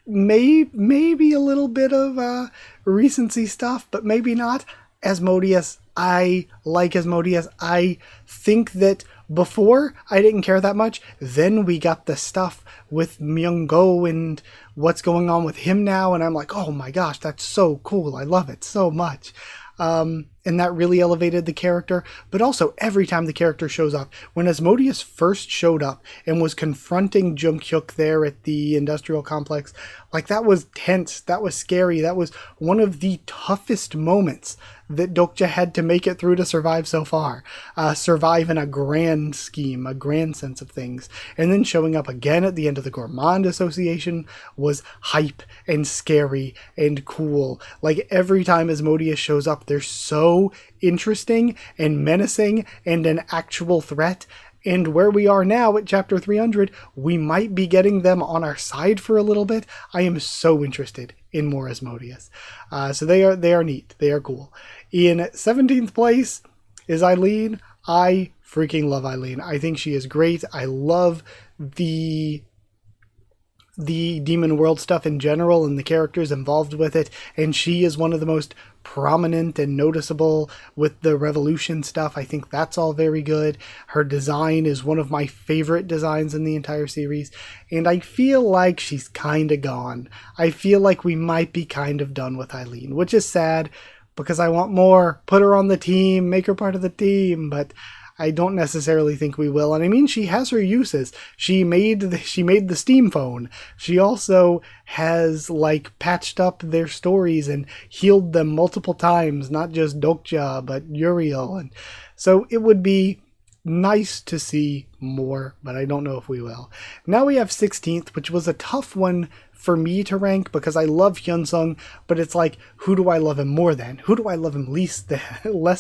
maybe a little bit of recency stuff, but maybe not. Asmodeus. I like Asmodeus. I think that before, I didn't care that much. Then we got the stuff with Myung-go and what's going on with him now, and I'm like, oh my gosh, that's so cool. I love it so much. And that really elevated the character. But also, every time the character shows up, when Asmodeus first showed up and was confronting Jung-hyuk there at the industrial complex, like, that was tense, that was scary, that was one of the toughest moments that Dokja had to make it through to survive so far. Survive in a grand scheme, a grand sense of things. And then showing up again at the end of the Gourmand Association was hype and scary and cool. Like, every time Asmodeus shows up, they're so interesting and menacing and an actual threat. And where we are now at chapter 300, we might be getting them on our side for a little bit. I am so interested in more Asmodeus. So they are neat. They are cool. In 17th place is Eileen. I freaking love Eileen. I think she is great. I love the the Demon World stuff in general and the characters involved with it, and she is one of the most prominent and noticeable with the Revolution stuff. I think that's all very good. Her design is one of my favorite designs in the entire series, and I feel like she's kind of gone. I feel like we might be kind of done with Eileen, which is sad because I want more. Put her on the team, make her part of the team, but I don't necessarily think we will. And I mean, she has her uses. She made the Steam phone. She also has like patched up their stories and healed them multiple times, not just Dokja, but Uriel. And so it would be nice to see more, but I don't know if we will. Now we have 16th, which was a tough one for me to rank because I love Hyunsung, but it's like, who do I love him more than? Who do I love him less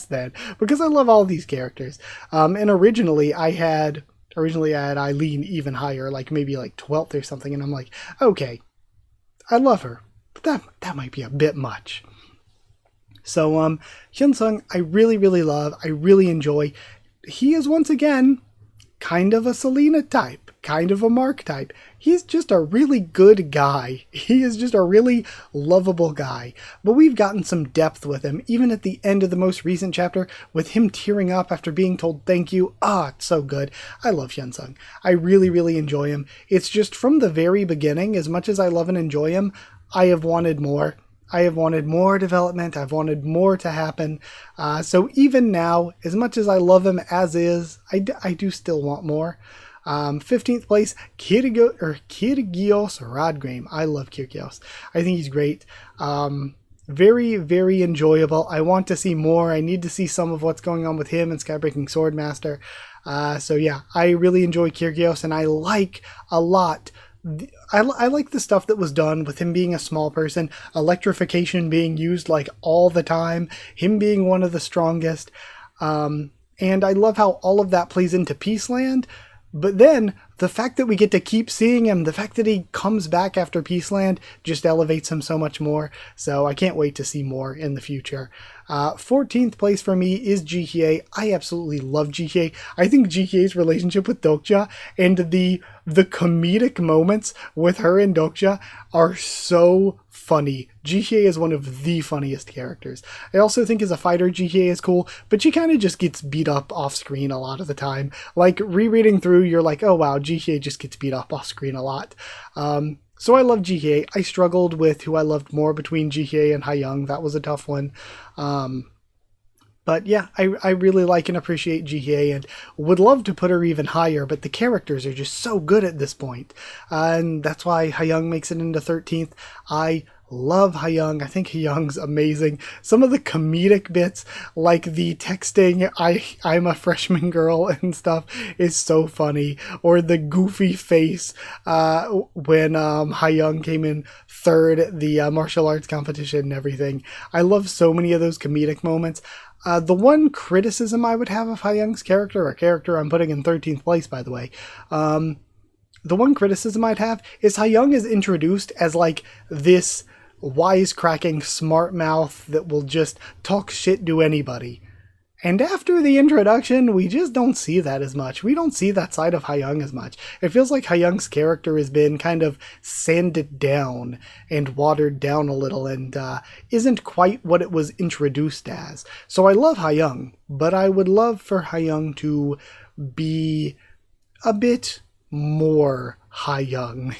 than? Because I love all these characters. And originally I had Eileen even higher, like maybe like 12th or something, and I'm like, okay, I love her, but that might be a bit much. So Hyunsung, I really, really love. I really enjoy. He is once again kind of a Selena type, kind of a Mark type. He's just a really good guy. He is just a really lovable guy. But we've gotten some depth with him, even at the end of the most recent chapter, with him tearing up after being told thank you. It's so good. I love Hyunsung. I really, really enjoy him. It's just from the very beginning, as much as I love and enjoy him, I have wanted more. I have wanted more development. I've wanted more to happen. So even now, as much as I love him as is, I do still want more. 15th place, Kyrgios Radgrime. I love Kyrgios. I think he's great. Very, very enjoyable. I want to see more. I need to see some of what's going on with him and Skybreaking Swordmaster. So yeah, I really enjoy Kyrgios, and I like a lot. I like the stuff that was done with him being a small person, electrification being used like all the time, him being one of the strongest, and I love how all of that plays into Peaceland. But then the fact that we get to keep seeing him, the fact that he comes back after Peaceland just elevates him so much more. So I can't wait to see more in the future. 14th place for me is Jihye. I absolutely love Jihye. I think Jihye's relationship with Dokja and the comedic moments with her and Dokja are so funny. Jihye is one of the funniest characters. I also think as a fighter, Jihye is cool, but she kind of just gets beat up off screen a lot of the time. Like, rereading through, you're like, oh wow, Jihye just gets beat up off screen a lot. So I love Jihye. I struggled with who I loved more between Jihye and Hayoung. That was a tough one. But yeah, I really like and appreciate Jihye and would love to put her even higher, but the characters are just so good at this point. And that's why Hayoung makes it into 13th. I love Hayoung. I think Hayoung's amazing. Some of the comedic bits, like the texting, I'm a freshman girl and stuff, is so funny. Or the goofy face when Hayoung came in third at the martial arts competition and everything. I love so many of those comedic moments. The one criticism I would have of Hayoung's character, a character I'm putting in 13th place, by the way, the one criticism I'd have is Hayoung is introduced as like this wisecracking smart mouth that will just talk shit to anybody. And after the introduction, we just don't see that as much. We don't see that side of Hayoung as much. It feels like Hayoung's character has been kind of sanded down and watered down a little and isn't quite what it was introduced as. So I love Hayoung, but I would love for Hayoung to be a bit more Hayoung,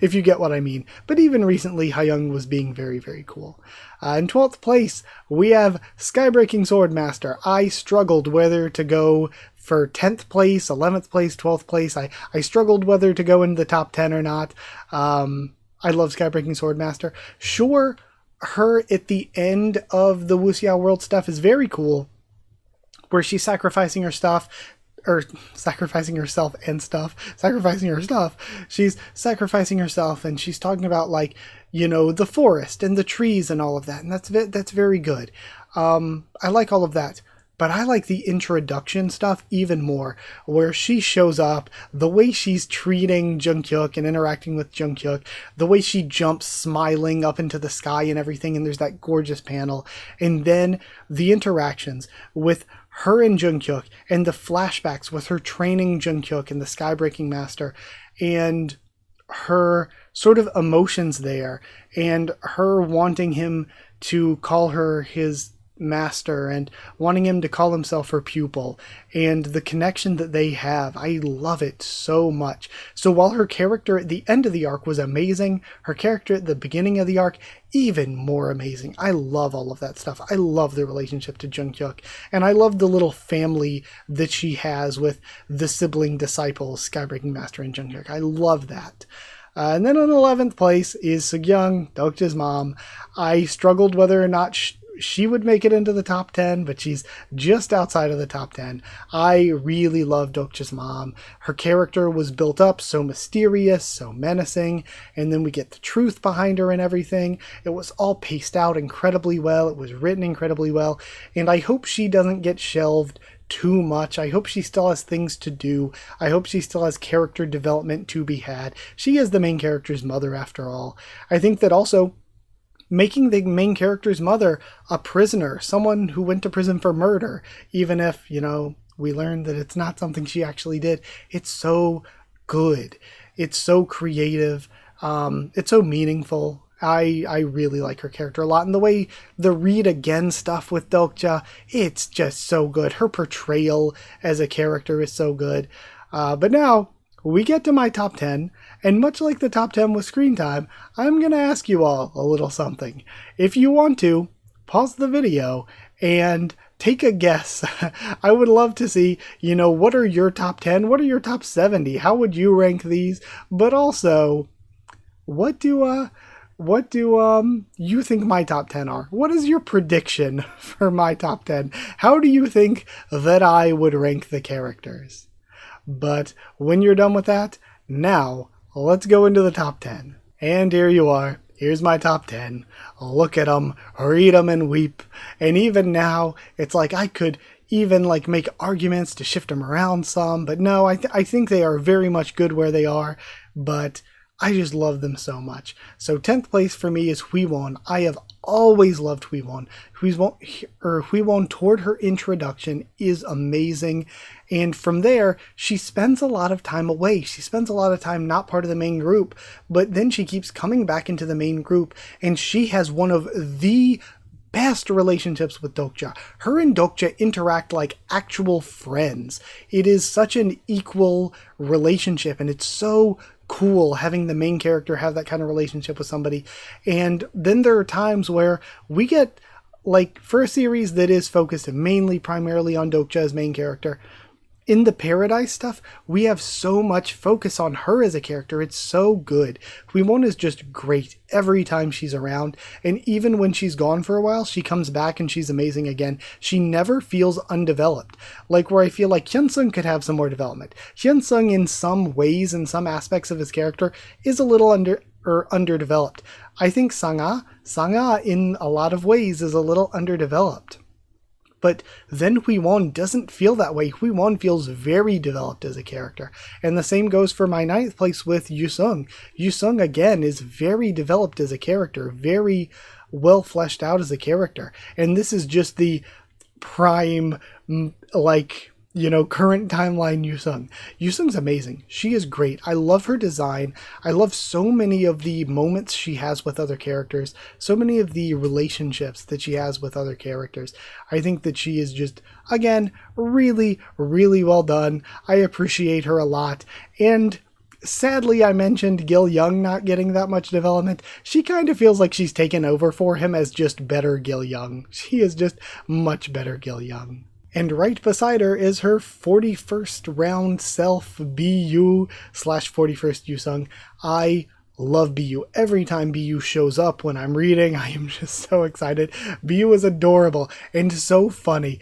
if you get what I mean. But even recently, Hayoung was being very, very cool. In 12th place, we have Skybreaking Swordmaster. I struggled whether to go for 10th place, 11th place, 12th place. I struggled whether to go into the top 10 or not. I love Skybreaking Swordmaster. Sure, her at the end of the Wuxia World stuff is very cool, where she's sacrificing her stuff, or sacrificing herself and stuff, sacrificing her stuff. She's sacrificing herself, and she's talking about, like, you know, the forest and the trees and all of that, and that's very good. I like all of that, but I like the introduction stuff even more, where she shows up, the way she's treating Jungkook and interacting with Jungkook, the way she jumps smiling up into the sky and everything, and there's that gorgeous panel, and then the interactions with her and Jungkook, and the flashbacks with her training Jungkook and the Skybreaking Master, and her sort of emotions there, and her wanting him to call her his master and wanting him to call himself her pupil, and the connection that they have. I love it so much. So while her character at the end of the arc was amazing, her character at the beginning of the arc even more amazing. I love all of that stuff. I love the relationship to Jungkook, and I love the little family that she has with the sibling disciples, Skybreaking Master and Jungkook. I love that. And then in 11th place is Seokjung, Dokja's mom. I struggled whether or not she would make it into the top 10, but she's just outside of the top 10. I really love Dokja's mom. Her character was built up so mysterious, so menacing, and then we get the truth behind her and everything. It was all paced out incredibly well. It was written incredibly well, and I hope she doesn't get shelved too much. I hope she still has things to do. I hope she still has character development to be had. She is the main character's mother after all. I think that also making the main character's mother a prisoner, someone who went to prison for murder, even if, we learned that it's not something she actually did, it's so good. It's so creative. It's so meaningful. I really like her character a lot. And the way the read again stuff with Dokja, it's just so good. Her portrayal as a character is so good. But now we get to my top 10. And much like the top 10 with screen time, I'm going to ask you all a little something. If you want to, pause the video and take a guess. I would love to see, what are your top 10? What are your top 70? How would you rank these? But also, what do you think my top 10 are? What is your prediction for my top 10? How do you think that I would rank the characters? But when you're done with that, now let's go into the top 10. And here you are. Here's my top 10. Look at them, read them, and weep. And even now, it's like I could even make arguments to shift them around some. But no, I think they are very much good where they are. But I just love them so much. So 10th place for me is Hwewon. I have always loved Hwewon. Hwewon toward her introduction is amazing. And from there, she spends a lot of time away. She spends a lot of time not part of the main group, but then she keeps coming back into the main group, and she has one of the best relationships with Dokja. Her and Dokja interact like actual friends. It is such an equal relationship, and it's so cool having the main character have that kind of relationship with somebody. And then there are times where we get, for a series that is focused mainly primarily on Dokja as main character, in the Paradise stuff, we have so much focus on her as a character. It's so good. Hwewon is just great every time she's around, and even when she's gone for a while, she comes back and she's amazing again. She never feels undeveloped, where I feel like Hyunsung could have some more development. Hyunsung, in some ways, in some aspects of his character, is a little underdeveloped. I think Sanga, in a lot of ways, is a little underdeveloped. But then Hwewon doesn't feel that way. Hwewon feels very developed as a character. And the same goes for my 9th place with Yusung. Yusung, again, is very developed as a character, very well fleshed out as a character. And this is just the prime, current timeline Yusung. Yusung's amazing. She is great. I love her design. I love so many of the moments she has with other characters, so many of the relationships that she has with other characters. I think that she is just, again, really, really well done. I appreciate her a lot. And sadly, I mentioned Gil Young not getting that much development. She kind of feels like she's taken over for him as just better Gil Young. She is just much better Gil Young. And right beside her is her 41st round self, BU/41st Yusung. I love BU. Every time BU shows up when I'm reading, I am just so excited. BU is adorable and so funny.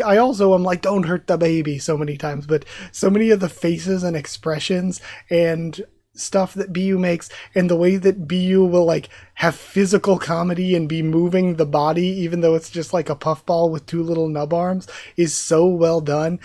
I also am don't hurt the baby so many times, but so many of the faces and expressions and stuff that BU makes, and the way that BU will have physical comedy and be moving the body even though it's just a puffball with two little nub arms is so well done.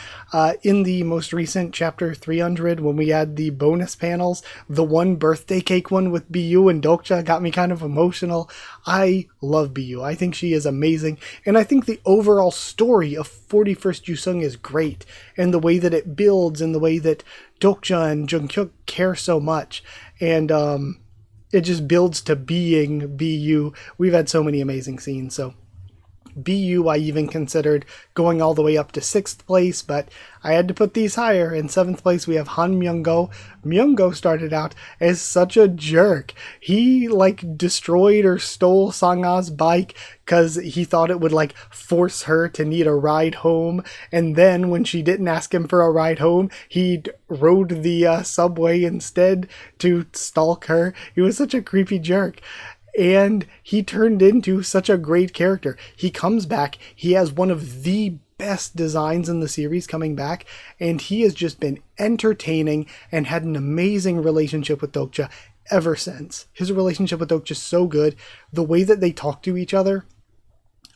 In the most recent chapter 300, when we had the bonus panels, the one birthday cake one with BU and Dokja got me kind of emotional. I love BU. I think she is amazing, and I think the overall story of 41st Yusung is great, and the way that it builds and the way that Dokja and Jungkook care so much. and it just builds to being BU. We've had so many amazing scenes, so BU I even considered going all the way up to 6th place, but I had to put these higher. In 7th place we have Han Myung-go. Myung-go started out as such a jerk. He destroyed or stole Sang-a's bike because he thought it would force her to need a ride home, and then when she didn't ask him for a ride home, he rode the subway instead to stalk her. He was such a creepy jerk. And he turned into such a great character. He comes back. He has one of the best designs in the series coming back. And he has just been entertaining and had an amazing relationship with Dokja ever since. His relationship with Dokja is so good. The way that they talk to each other,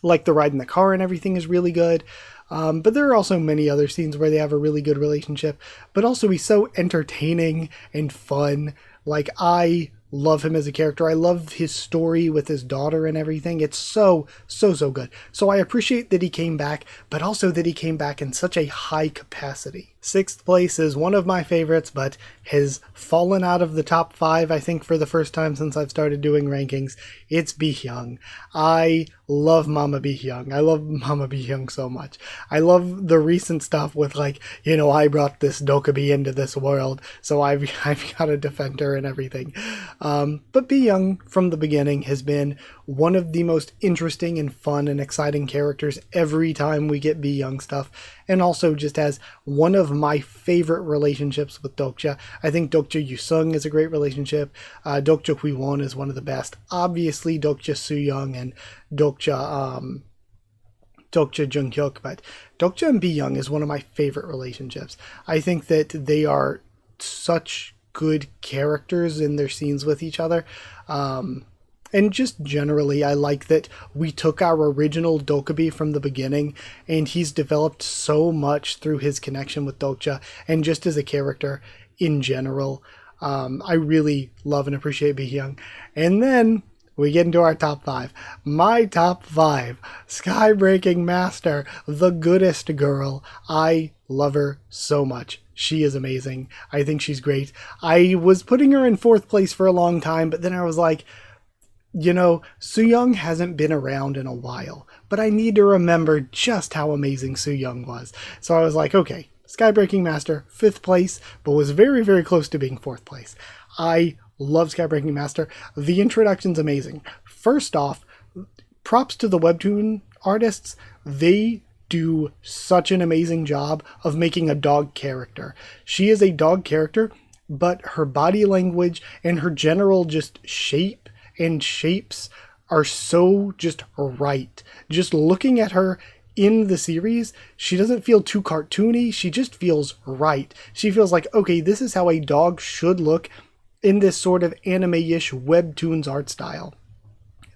like the ride in the car and everything, is really good. But there are also many other scenes where they have a really good relationship. But also he's so entertaining and fun. I love him as a character. I love his story with his daughter and everything. It's so good. So I appreciate that he came back, but also that he came back in such a high capacity. 6th place is one of my favorites, but has fallen out of the top 5, I think, for the first time since I've started doing rankings. It's Bi-hyung. I love Mama Bi-hyung. I love Mama Bi-hyung so much. I love the recent stuff with I brought this Dokkaebi into this world, so I've got to defend her and everything. But Bi-hyung from the beginning has been one of the most interesting and fun and exciting characters every time we get Bi-hyung stuff, and also just has one of my favorite relationships with Dokja. I think Dokja Yusung is a great relationship. Dokja Hwee-won is one of the best. Obviously Dokja Soo-young and Dokja Jung-hyuk, but Dokja and Bi-hyung is one of my favorite relationships. I think that they are such good characters in their scenes with each other. And just generally, I like that we took our original Dokkaebi from the beginning, and he's developed so much through his connection with Dokja, and just as a character in general. I really love and appreciate Bi-hyung. And then we get into our top 5. My top 5. Skybreaking Master, the goodest girl. I love her so much. She is amazing. I think she's great. I was putting her in 4th place for a long time, but then I was like, Soo-young hasn't been around in a while, but I need to remember just how amazing Soo-young was. So I was like, okay, Skybreaking Master, 5th place, but was very, very close to being 4th place. I love Skybreaking Master. The introduction's amazing. First off, props to the webtoon artists. They do such an amazing job of making a dog character. She is a dog character, but her body language and her general just shape and shapes are so just right. Just looking at her in the series, she doesn't feel too cartoony. She just feels right. She feels like, okay, this is how a dog should look in this sort of anime-ish webtoons art style.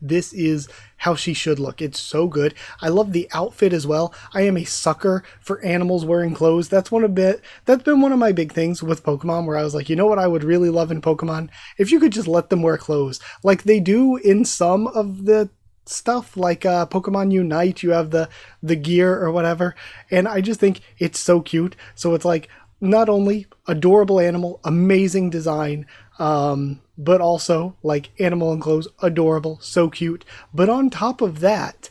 This is how she should look. It's so good. I love the outfit as well. I am a sucker for animals wearing clothes. That's been one of my big things with Pokemon, where I was like, you know what I would really love in Pokemon? If you could just let them wear clothes. Like they do in some of the stuff, like Pokemon Unite, you have the gear or whatever. And I just think it's so cute. So it's like, not only adorable animal, amazing design, but also like animal and clothes, adorable, so cute. But on top of that,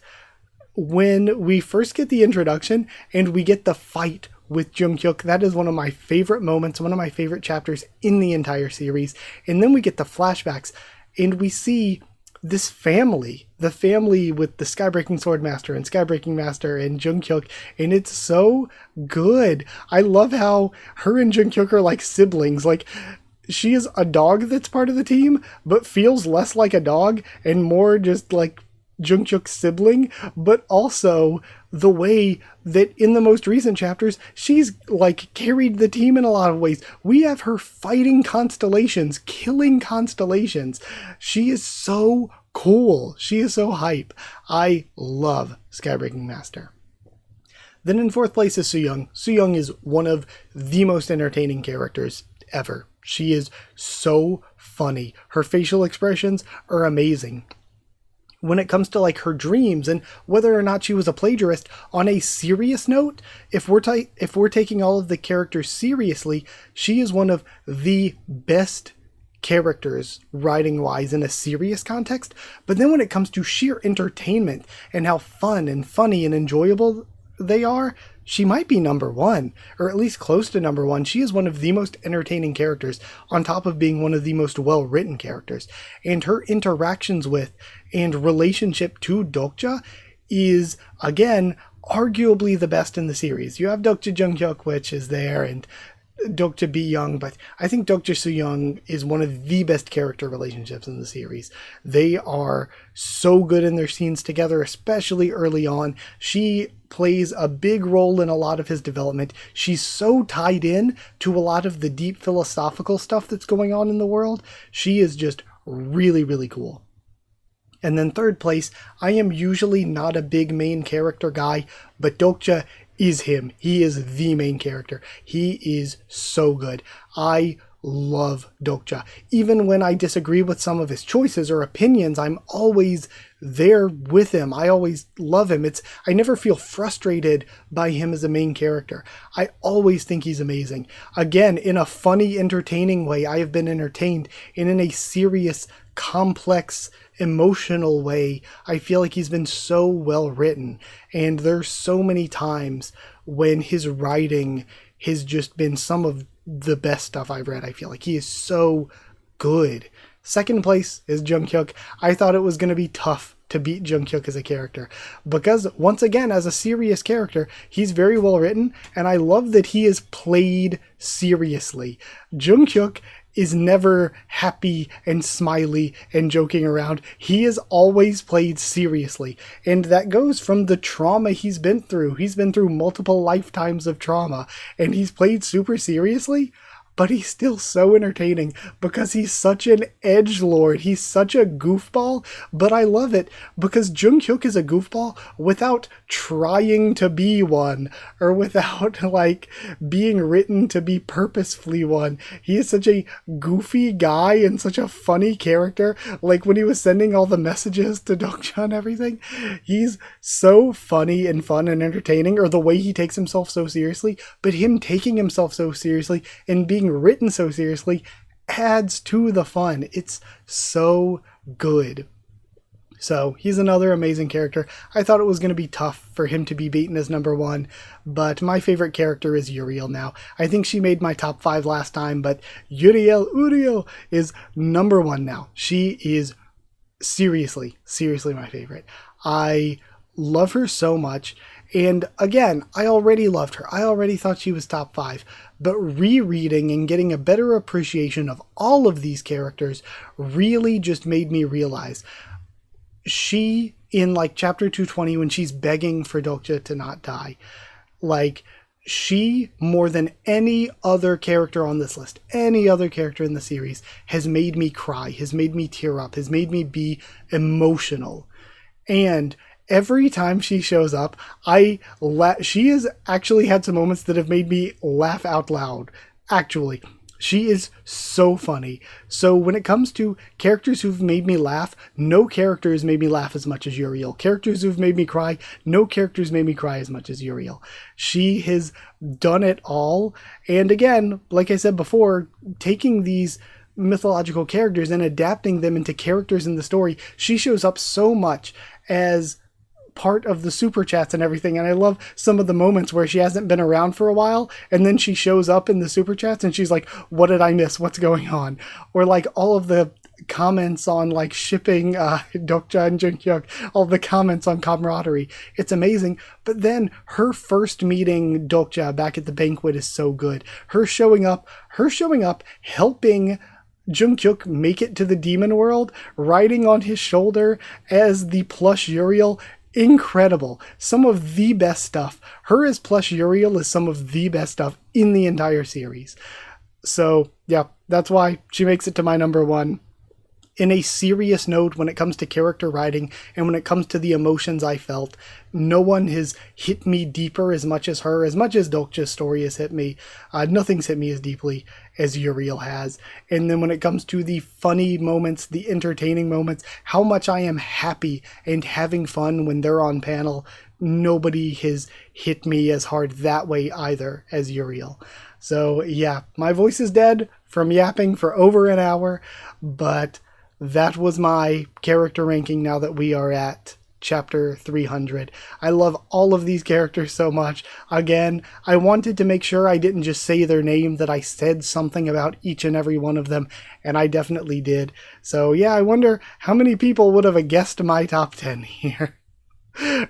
when we first get the introduction and we get the fight with Jung-hyuk, that is one of my favorite moments, one of my favorite chapters in the entire series. And then we get the flashbacks and we see this family, the family with the Skybreaking Swordmaster and Skybreaking Master and Jung-hyuk, and it's so good. I love how her and Jung-hyuk are like siblings. Like, she is a dog that's part of the team, but feels less like a dog and more just like Jung-hyuk's sibling, but also the way that in the most recent chapters, she's like carried the team in a lot of ways. We have her fighting constellations, killing constellations. She is so cool. She is so hype. I love Skybreaking Master. Then in 4th place is Soo-young. Soo-young is one of the most entertaining characters ever. She is so funny. Her facial expressions are amazing. When it comes to like her dreams and whether or not she was a plagiarist, on a serious note, if we're taking all of the characters seriously, she is one of the best characters writing wise in a serious context, but then when it comes to sheer entertainment and how fun and funny and enjoyable they are, she might be number one, or at least close to number one. She is one of the most entertaining characters, on top of being one of the most well-written characters. And her interactions with and relationship to Dokja is, again, arguably the best in the series. You have Dokja Junghyuk, which is there, and Dokja Bi Young, but I think Dokja Soo Young is one of the best character relationships in the series. They are so good in their scenes together, especially early on. She plays a big role in a lot of his development. She's so tied in to a lot of the deep philosophical stuff that's going on in the world. She is just really, really cool. And then third place, I am usually not a big main character guy, but Dokja is him. He is the main character. He is so good. I love Dokja. Even when I disagree with some of his choices or opinions, I'm always there with him. I always love him. I never feel frustrated by him as a main character. I always think he's amazing. Again, in a funny, entertaining way, I have been entertained. And in a serious, complex, emotional way, I feel like he's been so well written. And there's so many times when his writing has just been some of the best stuff I've read. I feel like he is so good. Second place is Junghyuk. I thought it was going to be tough to beat Junghyuk as a character, because once again, as a serious character, he's very well written, and I love that he is played seriously. Junghyuk is never happy and smiley and joking around. He is always played seriously. And that goes from the trauma he's been through. He's been through multiple lifetimes of trauma, and he's played super seriously. But he's still so entertaining because he's such an edgelord. He's such a goofball, but I love it because Junghyuk is a goofball without trying to be one, or without like being written to be purposefully one. He is such a goofy guy and such a funny character. Like when he was sending all the messages to Dokja and everything, he's so funny and fun and entertaining, or the way he takes himself so seriously, but him taking himself so seriously and being written so seriously adds to the fun. It's so good. So he's another amazing character. I thought it was going to be tough for him to be beaten as number one, but my favorite character is Uriel now. I think she made my top 5 last time, but Uriel is number one now. She is seriously my favorite. I love her so much. And again, I already loved her. I already thought she was top 5. But rereading and getting a better appreciation of all of these characters really just made me realize she, in like chapter 220, when she's begging for Dokja to not die, like she, more than any other character on this list, any other character in the series, has made me cry, has made me tear up, has made me be emotional. And every time she shows up, she has actually had some moments that have made me laugh out loud. Actually, she is so funny. So when it comes to characters who've made me laugh, no character has made me laugh as much as Uriel. Characters who've made me cry, no characters made me cry as much as Uriel. She has done it all. And again, like I said before, taking these mythological characters and adapting them into characters in the story, she shows up so much as part of the super chats and everything. And I love some of the moments where she hasn't been around for a while, and then she shows up in the super chats and she's like, what did I miss? What's going on? Or like all of the comments on like shipping Dokja and Junghyuk, all the comments on camaraderie. It's amazing. But then her first meeting Dokja back at the banquet is so good. Her showing up, helping Junghyuk make it to the demon world, riding on his shoulder as the plush Uriel. Incredible. Some of the best stuff. Her as plush Uriel is some of the best stuff in the entire series. So yeah, that's why she makes it to my number one. in a serious note, when it comes to character writing and when it comes to the emotions I felt, no one has hit me deeper as much as her, as much as Dokja's story has hit me. Nothing's hit me as deeply as Uriel has. And then when it comes to the funny moments, the entertaining moments, how much I am happy and having fun when they're on panel, nobody has hit me as hard that way either as Uriel. So yeah, my voice is dead from yapping for over an hour, but that was my character ranking now that we are at chapter 300. I love all of these characters so much. Again, I wanted to make sure I didn't just say their name, that I said something about each and every one of them, and I definitely did. So yeah, I wonder how many people would have guessed my top 10 here.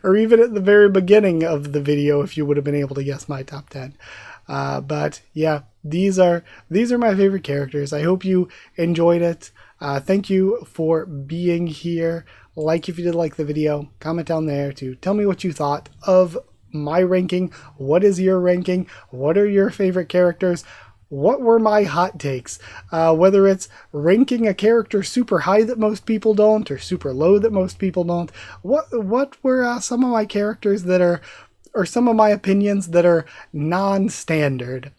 Or even at the very beginning of the video, if you would have been able to guess my top 10. But yeah, these are my favorite characters. I hope you enjoyed it. Thank you for being here. Like if you did like the video, comment down there to tell me what you thought of my ranking. What is your ranking? What are your favorite characters? What were my hot takes? Whether it's ranking a character super high that most people don't, or super low that most people don't. What were some of my characters that are, or some of my opinions that are non-standard?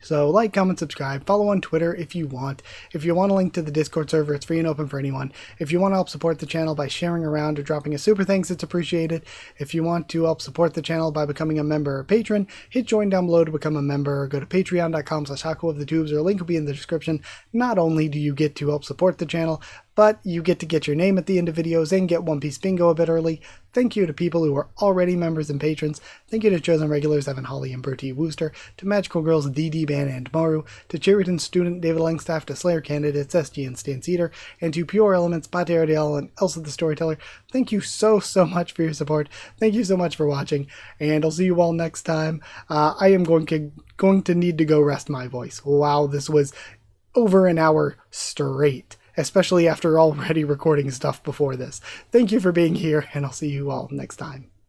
So like, comment, subscribe, follow on Twitter if you want. If you want a link to the Discord server, it's free and open for anyone. If you want to help support the channel by sharing around or dropping a super thanks, it's appreciated. If you want to help support the channel by becoming a member or patron, hit join down below to become a member, or go to patreon.com/Haku of the Tubes, or a link will be in the description. Not only do you get to help support the channel, but you get to get your name at the end of videos and get One Piece Bingo a bit early. Thank you to people who are already members and patrons. Thank you to chosen regulars Evan, Holly, and Bertie Wooster, to Magical Girls DD Ban and Maru, to Cheriton student David Langstaff, to Slayer candidates SG and Stan Cedar, and to Pure Elements, Bate Ardial, and Elsa the Storyteller. Thank you so much for your support. Thank you so much for watching, and I'll see you all next time. I am going to need to go rest my voice. Wow, this was over an hour straight, especially after already recording stuff before this. Thank you for being here, and I'll see you all next time.